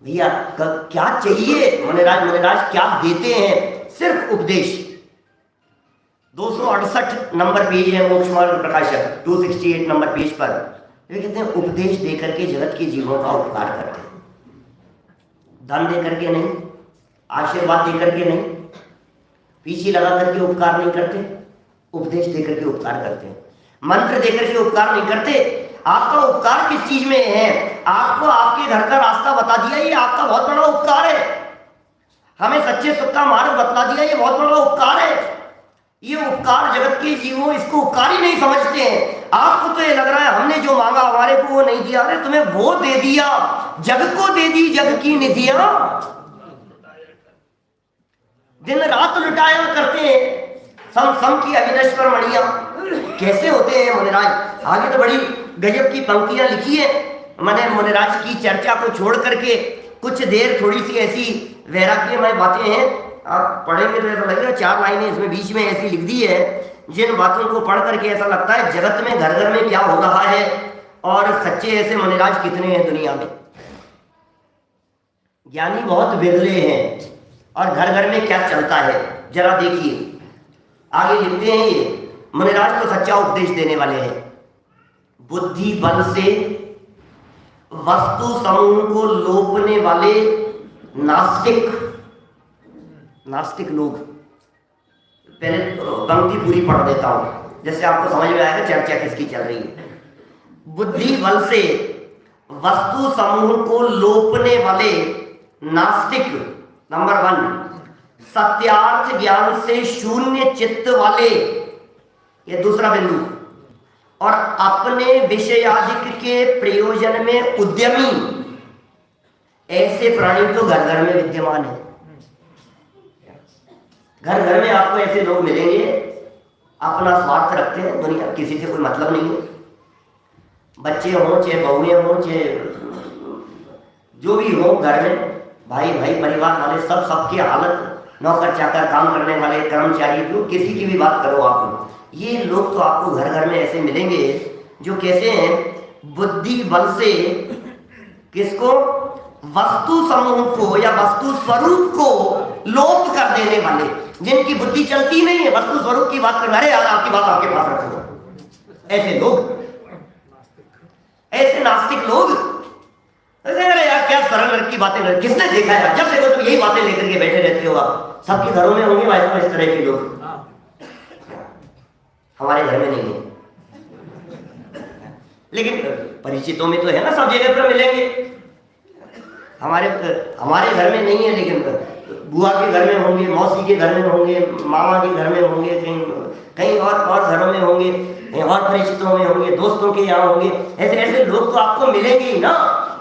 भैया क्या चाहिए? मुनिराज क्या देते हैं? सिर्फ उपदेश। 268 नंबर पेज है मोक्ष मार्ग प्रकाशक, 268 नंबर पेज पर वे कहते हैं उपदेश देकर के जगत के जीवों का उपकार करते हैं। धन दे करके नहीं, आशीर्वाद दे करके नहीं, पीछे लगा करके उपकार नहीं करते, उपदेश दे करके उपकार करते हैं। मंत्र दे करके उपकार नहीं करते। आपका उपकार किस चीज में है? आपको आपके घर का रास्ता बता दिया, ये आपका बहुत बड़ा उपकार है। हमें सच्चे सुख का मार्ग बतला दिया, ये बहुत बड़ा उपकार है। ये उपकार जगत के जीवों इसको उपकार ही नहीं समझते हैं। आपको तो ये लग रहा है हमने जो मांगा हमारे को वो नहीं दिया। अरे तुम्हें वो दे दिया, जग को दे दी जग की निधियां, दिन रात लुटाया करते हैं सम की अविनश्वर मणियां। कैसे होते हैं मुनिराज? आगे तो बड़ी गजब की पंक्तियां लिखी है। मैंने मुनिराज की चर्चा को छोड़ करके कुछ देर थोड़ी सी ऐसी वैराग्यमय बातें हैं, आप पढ़ेंगे तो ऐसा लगेगा 4 लाइनें इसमें बीच में ऐसी लिख दी है जिन बातों को पढ़ करके ऐसा लगता है जगत में घर घर में क्या हो रहा है और सच्चे ऐसे मुनिराज कितने हैं दुनिया में। ज्ञानी बहुत विरले हैं और घर घर में क्या चलता है जरा देखिए। आगे लिखते हैं ये मुनिराज तो सच्चा उपदेश देने वाले हैं। बुद्धि बल से वस्तु समूह को लोपने वाले नास्तिक लोग, पहले पंक्ति पूरी पढ़ देता हूं जैसे आपको समझ में आएगा चर्चा किसकी चल रही है। बुद्धि बल से वस्तु समूह को लोपने वाले नास्तिक, नंबर 1। सत्यार्थ ज्ञान से शून्य चित्त वाले, ये दूसरा बिंदु। और अपने विषयाधिक के प्रयोजन में उद्यमी, ऐसे प्राणी तो घर घर में विद्यमान है। घर घर में आपको ऐसे लोग मिलेंगे, अपना स्वार्थ रखते हैं, दुनिया किसी से कोई मतलब नहीं है। बच्चे हों चाहे बहुएं हों चाहे जो भी हो, घर में भाई भाई परिवार वाले सब, सबकी हालत, नौकर चाकर, काम करने वाले, कर्मचारी, जो किसी की भी बात करो आप, ये लोग तो आपको घर घर में ऐसे मिलेंगे जो कैसे हैं? बुद्धि बल से किसको? वस्तु समूह को या वस्तु स्वरूप को लोप कर देने वाले, जिनकी बुद्धि चलती नहीं है, वस्तु स्वरूप की बात करना। अरे यार आपकी बात आपके पास रखो। ऐसे लोग, ऐसे नास्तिक लोग, अरे यार क्या सरल नरक की बातें कर, किसने देखा है? जब देखो तो यही बातें लेकर के बैठे रहते हो आप। सबके घरों में होंगे इस तरह के लोग, हमारे घर में नहीं है, लेकिन परिचितों में तो है ना, सब जगह पर मिलेंगे। हमारे घर में नहीं है, लेकिन बुआ के घर में होंगे, मौसी के घर में होंगे, मामा के घर में होंगे, कहीं और घरों में होंगे, कहीं और परिचितों में होंगे, दोस्तों के यहाँ होंगे। ऐसे ऐसे लोग तो आपको मिलेंगे ही ना,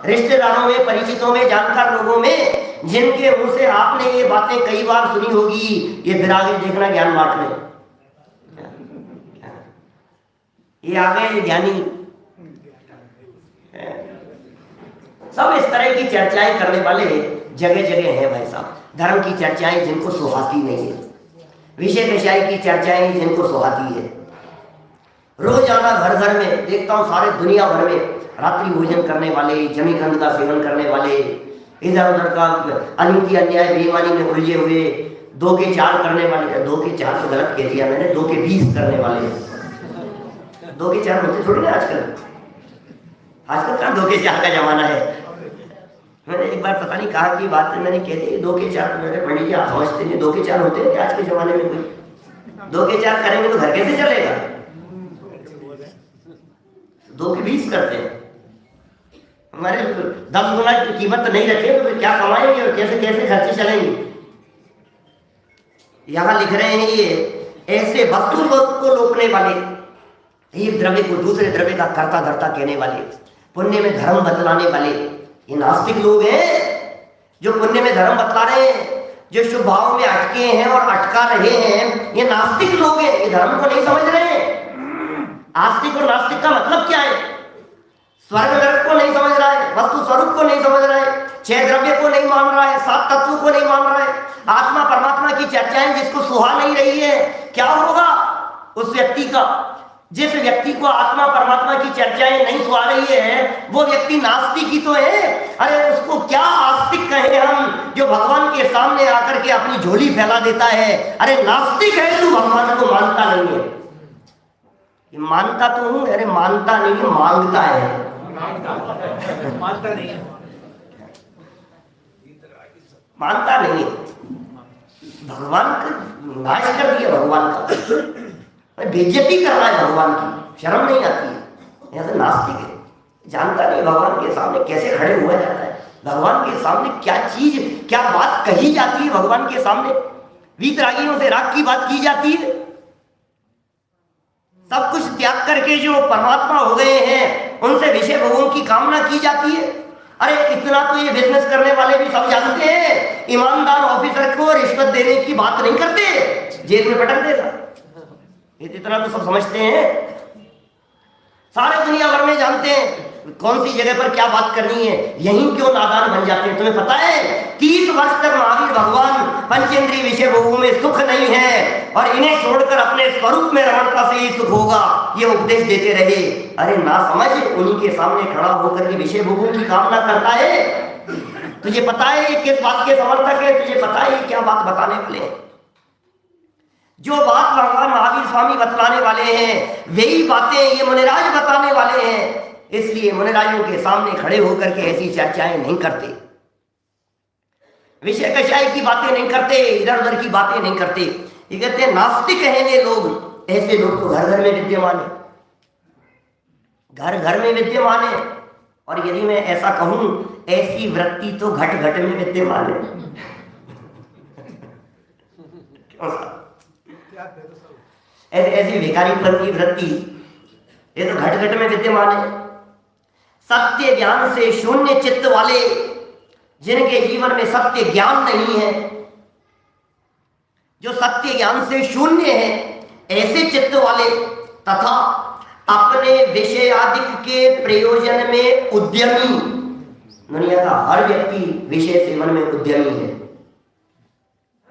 रिश्तेदारों में, परिचितों में, जानकार लोगों में, जिनके मुंह से आपने ये बातें कई बार सुनी होगी। ये फिर आगे देखना ज्ञान बांट में, ये आ गए ज्ञानी। सब इस तरह की चर्चाएं करने वाले जगह जगह हैं भाई साहब। धर्म की चर्चाएं जिनको सुहाती नहीं है, विषय विषय की चर्चाएं जिनको सुहाती है। रोजाना घर घर में देखता हूँ, सारे दुनिया भर में रात्रि भोजन करने वाले, जमीखंड का सेवन करने वाले, इधर उधर का अनीति अन्याय बेईमानी में उलझे हुए, 2 के 4 करने वाले। 2 के 4 तो गलत कह दिया मैंने, 2 के 20 करने वाले। 2 के 4 होते थोड़ी ना आजकल। आजकल कहाँ 2 के 4 का जमाना है। मैंने एक बार पता नहीं कहा की बात मैंने कह दी, 2 के 4 मेरे पंडित जी आप समझते नहीं, 2 के 4 होते हैं आज के जमाने में? कोई 2 के 4 करेंगे तो घर कैसे चलेगा? 2 के 20 करते हैं। हमारे 10 गुना की कीमत नहीं रखे तो फिर क्या कमाएंगे और कैसे कैसे खर्चे चलेंगे? यहां लिख रहे हैं ये ऐसे वस्तु को लोपने वाले, एक द्रव्य को दूसरे द्रव्य का कर्ता धर्ता कहने वाले, पुण्य में धर्म बतलाने वाले, ये नास्तिक लोग हैं जो पुण्य में धर्म बतला रहे हैं, जो शुभ भाव में अटके हैं और अटका रहे हैं। ये नास्तिक लोग हैं, ये धर्म को नहीं समझ रहे हैं। आस्तिक और नास्तिक का मतलब क्या है? स्वर्ग नरक को नहीं समझ रहा है, वस्तु स्वरूप को नहीं समझ रहा है, 6 द्रव्य को नहीं मान रहा है, 7 तत्वों को नहीं मान रहा है, आत्मा परमात्मा की चर्चाएं जिसको सुहा नहीं रही है, क्या होगा उस व्यक्ति का? जिस व्यक्ति को आत्मा परमात्मा की चर्चाएं नहीं सुहा रही है वो व्यक्ति नास्तिक ही तो है। अरे उसको क्या आस्तिक कहें हम, जो भगवान के सामने आकर के अपनी झोली फैला देता है। अरे नास्तिक है तू, भगवान को मानता नहीं है। मानता तो हूं, अरे मानता नहीं है, मांगता है। मानता नहीं है, मानता नहीं है। भगवान का नाश कर दिया, भगवान का बेइज्जती कर रहा है, भगवान की शर्म नहीं आती है। ऐसा नास्तिक है, जानता नहीं भगवान के सामने कैसे खड़े हुआ जाता है, भगवान के सामने क्या चीज क्या बात कही जाती है, भगवान के सामने वीतरागियों से राग की बात की जाती है। सब कुछ त्याग करके जो परमात्मा हो गए हैं उनसे विषय भोगों की कामना की जाती है। अरे इतना तो ये बिजनेस करने वाले भी सब जानते हैं, ईमानदार ऑफिसर को रिश्वत देने की बात नहीं करते, जेल में पटक देगा। इतना तो सब समझते हैं, सारे दुनिया भर में जानते हैं कौन सी जगह पर क्या बात करनी है। यहीं क्यों नादान बन जाते हैं? तुम्हें पता है 30 वर्ष तक महावीर भगवान पंचेंद्रिय विषय भोगों में सुख नहीं है और इन्हें छोड़कर अपने स्वरूप में रमणता से ही सुख होगा, ये उपदेश देते रहे। अरे ना समझ, उन्हीं के सामने खड़ा होकर के विषय भोगों की कामना करता है। तुझे पता है ये किस बात के समर्थक है? तुझे पता है ये क्या बात बताने वाले हैं? जो बात भगवान महावीर स्वामी बतलाने वाले हैं वही बातें ये मुनिराज बताने वाले हैं। इसलिए मुनिराजों के सामने खड़े होकर के ऐसी चर्चाएं नहीं करते, विषय कषाय की बातें नहीं करते, इधर उधर की बातें नहीं करते। ये कहते हैं नास्तिक हैं वे लोग। ऐसे लोग तो घर घर में विद्यमान है, घर घर में विद्यमान है। और यदि मैं ऐसा कहूं, ऐसी वृत्ति तो घट घट में विद्यमान है। क्यों सा? ऐसी भिखारीपन की वृत्ति ये तो घट घट में विद्यमान है। सत्य ज्ञान से शून्य चित्त वाले, जिनके जीवन में सत्य ज्ञान नहीं है, जो सत्य ज्ञान से शून्य है, ऐसे चित्त वाले तथा अपने विषयादिक के प्रयोजन में उद्यमी। दुनिया का हर व्यक्ति विषय सेवन में उद्यमी है।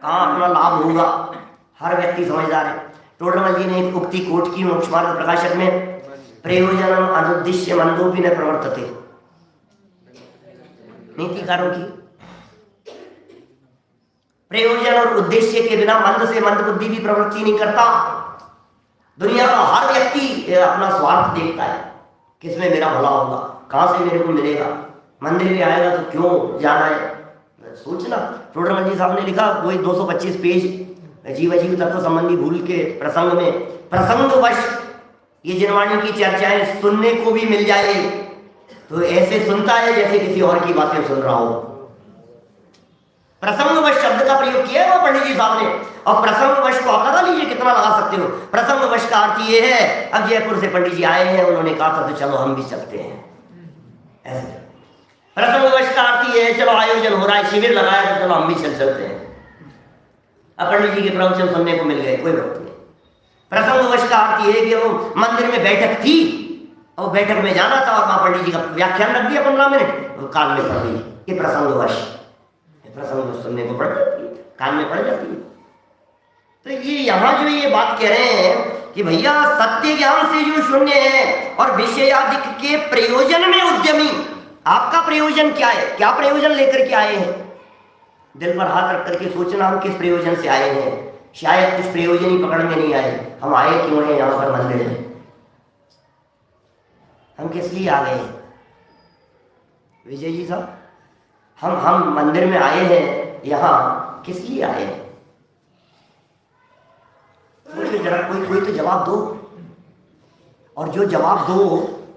कहाँ अपना लाभ होगा, हर व्यक्ति समझदार है। टोडरमल जी ने एक उक्ति कोट की मोक्ष मार्ग प्रकाशक में, प्रयोजनम अनुद्दिश्य मंदोपि न प्रवर्तते। नीतिकारों की प्रयोजन और उद्देश्य के बिना मंद से मंद बुद्धि भी प्रवृत्ति नहीं करता। दुनिया का हर व्यक्ति अपना स्वार्थ देखता है, किसमें मेरा भला होगा, कहां से मेरे को मिलेगा, मंदिर में आएगा तो क्यों जाना है, सोचना। टोडरमल जी साहब ने लिखा वही 225 पेज जीव अजीव तत्व संबंधी भूल के प्रसंग में, प्रसंगवश ये जिनवाणी की चर्चाएं सुनने को भी मिल जाए तो ऐसे सुनता है जैसे किसी और की बातें सुन रहा हो। प्रसंगवश शब्द का प्रयोग किया है वो पंडित जी साहब ने, और प्रसंगवश को आप लगा लीजिए कितना लगा सकते हो। प्रसंगवश का अर्थ ये है, अब जयपुर से पंडित जी आए हैं, उन्होंने कहा था तो चलो हम भी चलते हैं। ऐसे प्रसंगवश का अर्थ ये है, चलो आयोजन हो रहा है, शिविर लगाया तो चलो हम भी चलते हैं। अब पंडित जी के प्रवचन सुनने को मिल गए, कोई बात नहीं। प्रसंगवश का अर्थ ये है कि वो मंदिर में बैठक थी और बैठक में जाना था और वहां पंडित जी का व्याख्यान रख दिया 15 मिनट, वो कान में पड़ गई। ये प्रसंगवश, प्रसंगवश सुनने को पड़ जाती है, कान में पड़ जाती है। तो ये यहाँ जो ये बात कह रहे हैं कि भैया सत्य ज्ञान से जो शून्य है और विषयादिक के प्रयोजन में उद्यमी। आपका प्रयोजन क्या है? क्या प्रयोजन लेकर के आए हैं? दिल पर हाथ रख करके सोचना, हम किस प्रयोजन से आए हैं। शायद कुछ प्रयोजन ही पकड़ में नहीं आए। हम आए क्यों हैं यहाँ पर मंदिर में? हम किस लिए आ गए हैं विजय जी साहब? हम मंदिर में आए हैं, यहाँ किस लिए आए हैं? जरा कोई तो जवाब दो, और जो जवाब दो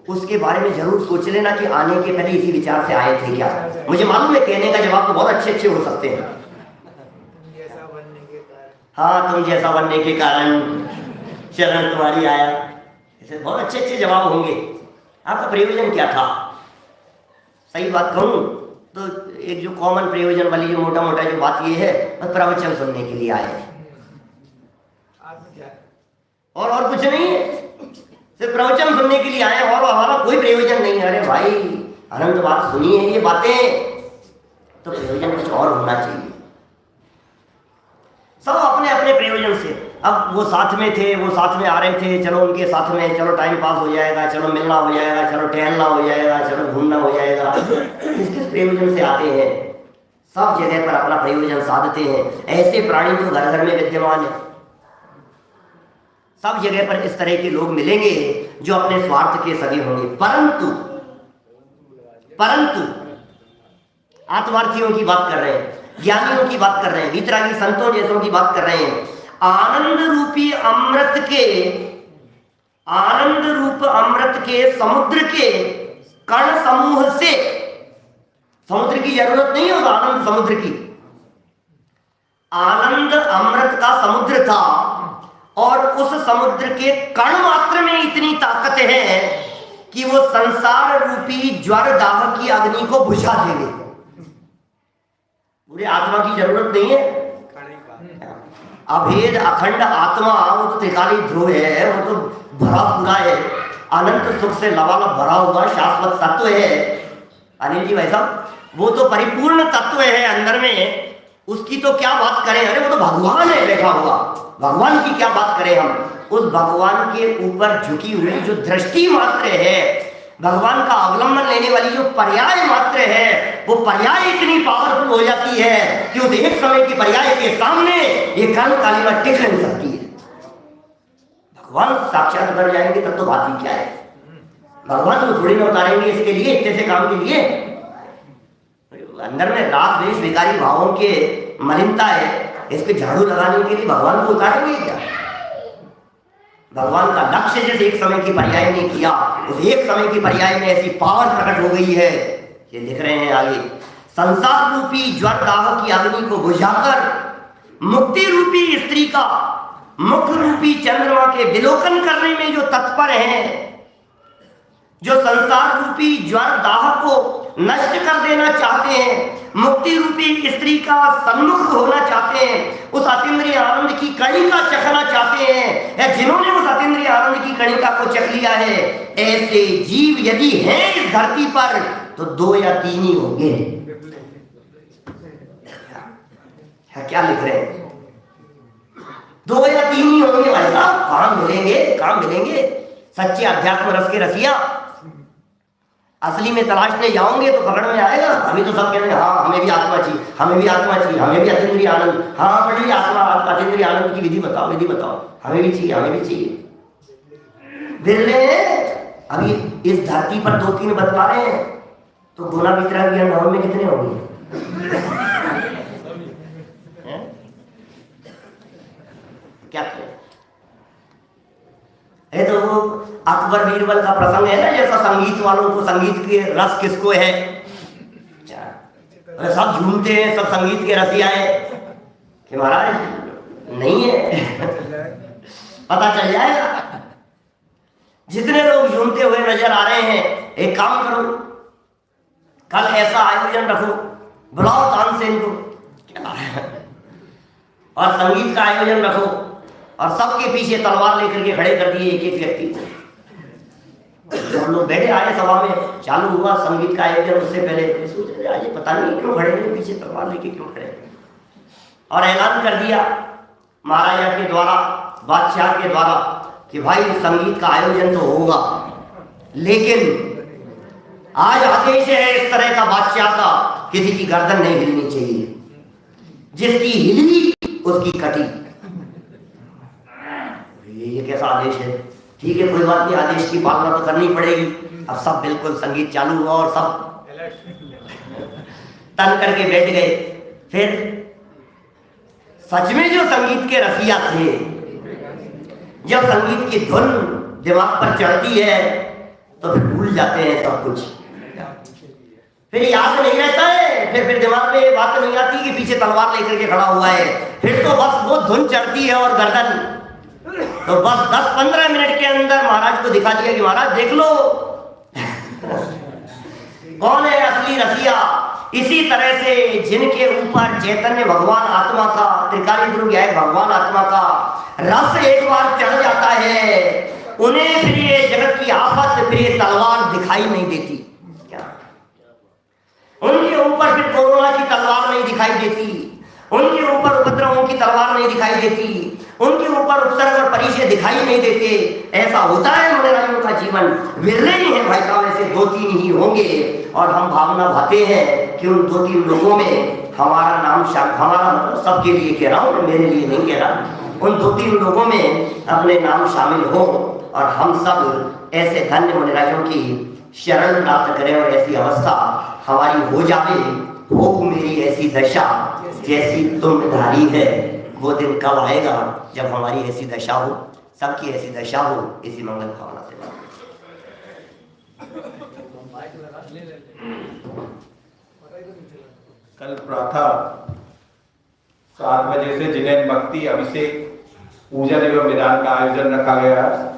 उसके बारे में जरूर सोच लेना कि आने के पहले इसी विचार से आए थे क्या। मुझे मालूम है कहने का जवाब तो बहुत अच्छे हो सकते हैं। हाँ, तुम जैसा बनने के कारण शरण तुम्हारी आया, ऐसे बहुत अच्छे जवाब होंगे। आपका प्रयोजन क्या था? सही बात कहूँ तो एक जो कॉमन प्रयोजन वाली जो मोटा मोटा जो बात ये है, बस प्रवचन सुनने के लिए आए हैं, और कुछ नहीं है। सिर्फ प्रवचन सुनने के लिए आए और हमारा कोई प्रयोजन नहीं है। अरे भाई अनंत बात सुनी है ये बातें, तो प्रयोजन कुछ और होना चाहिए। सब अपने अपने प्रयोजन से, अब वो साथ में थे, वो साथ में आ रहे थे, चलो उनके साथ में, चलो टाइम पास हो जाएगा, चलो मिलना हो जाएगा, चलो टहलना हो जाएगा, चलो घूमना हो जाएगा। किस किस प्रयोजन से आते हैं? सब जगह पर अपना प्रयोजन साधते हैं। ऐसे प्राणी तो घर घर में विद्यमान है। सब जगह पर इस तरह के लोग मिलेंगे जो अपने स्वार्थ के सगे होंगे। परंतु आत्मार्थियों की बात कर रहे हैं, ज्ञानियों की बात कर रहे हैं, वीतरागी संतों जैसों की बात कर रहे हैं। आनंद रूपी अमृत के समुद्र के कण समूह से, समुद्र की जरूरत नहीं है, आनंद समुद्र की, आनंद अमृत का समुद्र था और उस समुद्र के कण मात्र में इतनी ताकत है कि वो संसार रूपी ज्वर दाह की अग्नि को बुझा देंगे। पूरे आत्मा की जरूरत नहीं है। अभेद अखंड आत्मा वो तो त्रिकाली ध्रुव है, वो तो भरा पूरा है, अनंत सुख से लबालब भरा हुआ शाश्वत तत्व है। अनिल जी भाई साहब, वो तो परिपूर्ण तत्व है अंदर में, उसकी तो क्या बात करें। अरे वो तो भगवान है बैठा हुआ, भगवान की क्या बात करें हम। उस भगवान के ऊपर झुकी हुई जो दृष्टि मात्र है, भगवान का अवलंबन लेने वाली जो पर्याय मात्र है, वो पर्याय इतनी पावरफुल हो जाती है कि उस एक समय की पर्याय के सामने ये काल कालिमा टिक नहीं सकती है। भगवान साक्षात उतर जाएंगे तब तो बात ही क्या है। भगवान को थोड़ी ना उतारेंगे इसके लिए, इतने से काम के लिए। अंदर में राग द्वेष विकारी भावों के मलिनता है, इसके झाड़ू लगाने के लिए भगवान को उतारेंगे क्या? भगवान का लक्ष्य जैसे एक समय की पर्याय ने किया, उस एक समय की पर्याय में ऐसी पावर प्रकट हो गई है। ये लिख रहे हैं आगे, संसार रूपी ज्वर दाह की अग्नि को बुझाकर मुक्ति रूपी स्त्री का मुख रूपी चंद्रमा के विलोकन करने में जो तत्पर हैं, जो संसार रूपी ज्वर दाह को नष्ट कर देना चाहते हैं, मुक्ति रूपी स्त्री का सन्मुख होना चाहते हैं, उस अतीन्द्रिय आनंद की कणिका चखना चाहते हैं, या जिन्होंने उस अतीन्द्रिय आनंद की कणिका को चख लिया है, ऐसे जीव यदि हैं इस धरती पर तो 2 या 3 ही होंगे। क्या लिख रहे हैं? 2 या 3 ही होंगे भाई साहब। कहाँ मिलेंगे सच्चे अध्यात्म रस के रसिया? असली में तलाशने जाओगे तो पकड़ में आएगा। अभी तो सब कह रहे हैं हाँ हमें भी आत्मा चाहिए, हमें भी आत्मा चाहिए, हमें भी अतीन्द्रिय आनंद। हाँ पढ़िए आत्मा अतीन्द्रिय आनंद की विधि बताओ, हमें भी चाहिए। बिरले अभी इस धरती पर 2-3 बतला रहे हैं, तो गुना वितरा ज्ञान नाम में कितने होंगे? क्या करें? है तो वो अकबर बीरबल का प्रसंग है ना, जैसा संगीत वालों को संगीत के रस किसको है, सब झूमते हैं, सब संगीत के रसिया है कि महाराज नहीं है। पता चल जाएगा। जितने लोग झूमते हुए नजर आ रहे हैं, एक काम करो, कल ऐसा आयोजन रखो, बुलाओ तानसेन को और संगीत का आयोजन रखो और सबके पीछे तलवार लेकर के खड़े कर दिए एक व्यक्ति को। हम लोग बैठे आए सभा में, चालू हुआ संगीत का आयोजन, उससे पहले सोच रहे आज पता नहीं क्यों खड़े हैं, पीछे तलवार लेके क्यों खड़े, और ऐलान कर दिया महाराजा के द्वारा, बादशाह के द्वारा कि भाई संगीत का आयोजन तो होगा, लेकिन आज आदेश है इस तरह का बादशाह का, किसी की गर्दन नहीं हिलनी चाहिए, जिसकी हिली उसकी कटी। ये कैसा आदेश है? ठीक है कोई बात नहीं, आदेश की पालना तो करनी पड़ेगी। अब सब बिल्कुल संगीत चालू हुआ और सब तन करके बैठ गए। फिर सच में जो संगीत के रसिया थे, जब संगीत की धुन दिमाग पर चढ़ती है तो फिर भूल जाते हैं सब कुछ, फिर याद नहीं रहता है, फिर दिमाग में बात नहीं आती कि पीछे तलवार लेकर के खड़ा हुआ है। फिर तो बस वो धुन चढ़ती है और गर्दन, तो बस 10-15 मिनट के अंदर महाराज को दिखा दिया कि महाराज देख लो कौन है असली रसिया। इसी तरह से जिनके ऊपर चैतन्य भगवान आत्मा का, त्रिकाली गुरु ज्ञान भगवान आत्मा का रस एक बार चढ़ जाता है, उन्हें फिर ये जगत की आफत, फिर ये तलवार दिखाई नहीं देती। क्या उनके ऊपर फिर कोरोना की तलवार नहीं दिखाई देती, उनके ऊपर उपद्रवों की तलवार नहीं दिखाई देती, उनके ऊपर उपसर्ग और परिचय दिखाई नहीं देते। ऐसा होता है मनोरंजन का जीवन, विरले ही है भाई साहब, ऐसे 2-3 ही होंगे। और हम भावना भाते हैं कि उन 2-3 लोगों में हमारा नाम हमारा मतलब सबके लिए कह रहा हूँ, मेरे लिए नहीं कह रहा, उन 2-3 लोगों में अपने नाम शामिल हो और हम सब ऐसे धन्य मनोरंजन की शरण प्राप्त करें और ऐसी अवस्था हमारी हो जाए। हो मेरी ऐसी दशा जैसी तुम धारी है, वो दिन कब आएगा जब हमारी ऐसी दशा हो, सबकी ऐसी दशा हो। इसी मंगल भावना से कल प्रातः 7 बजे से जिनेन भक्ति अभिषेक पूजन एवं विधान का आयोजन रखा गया है।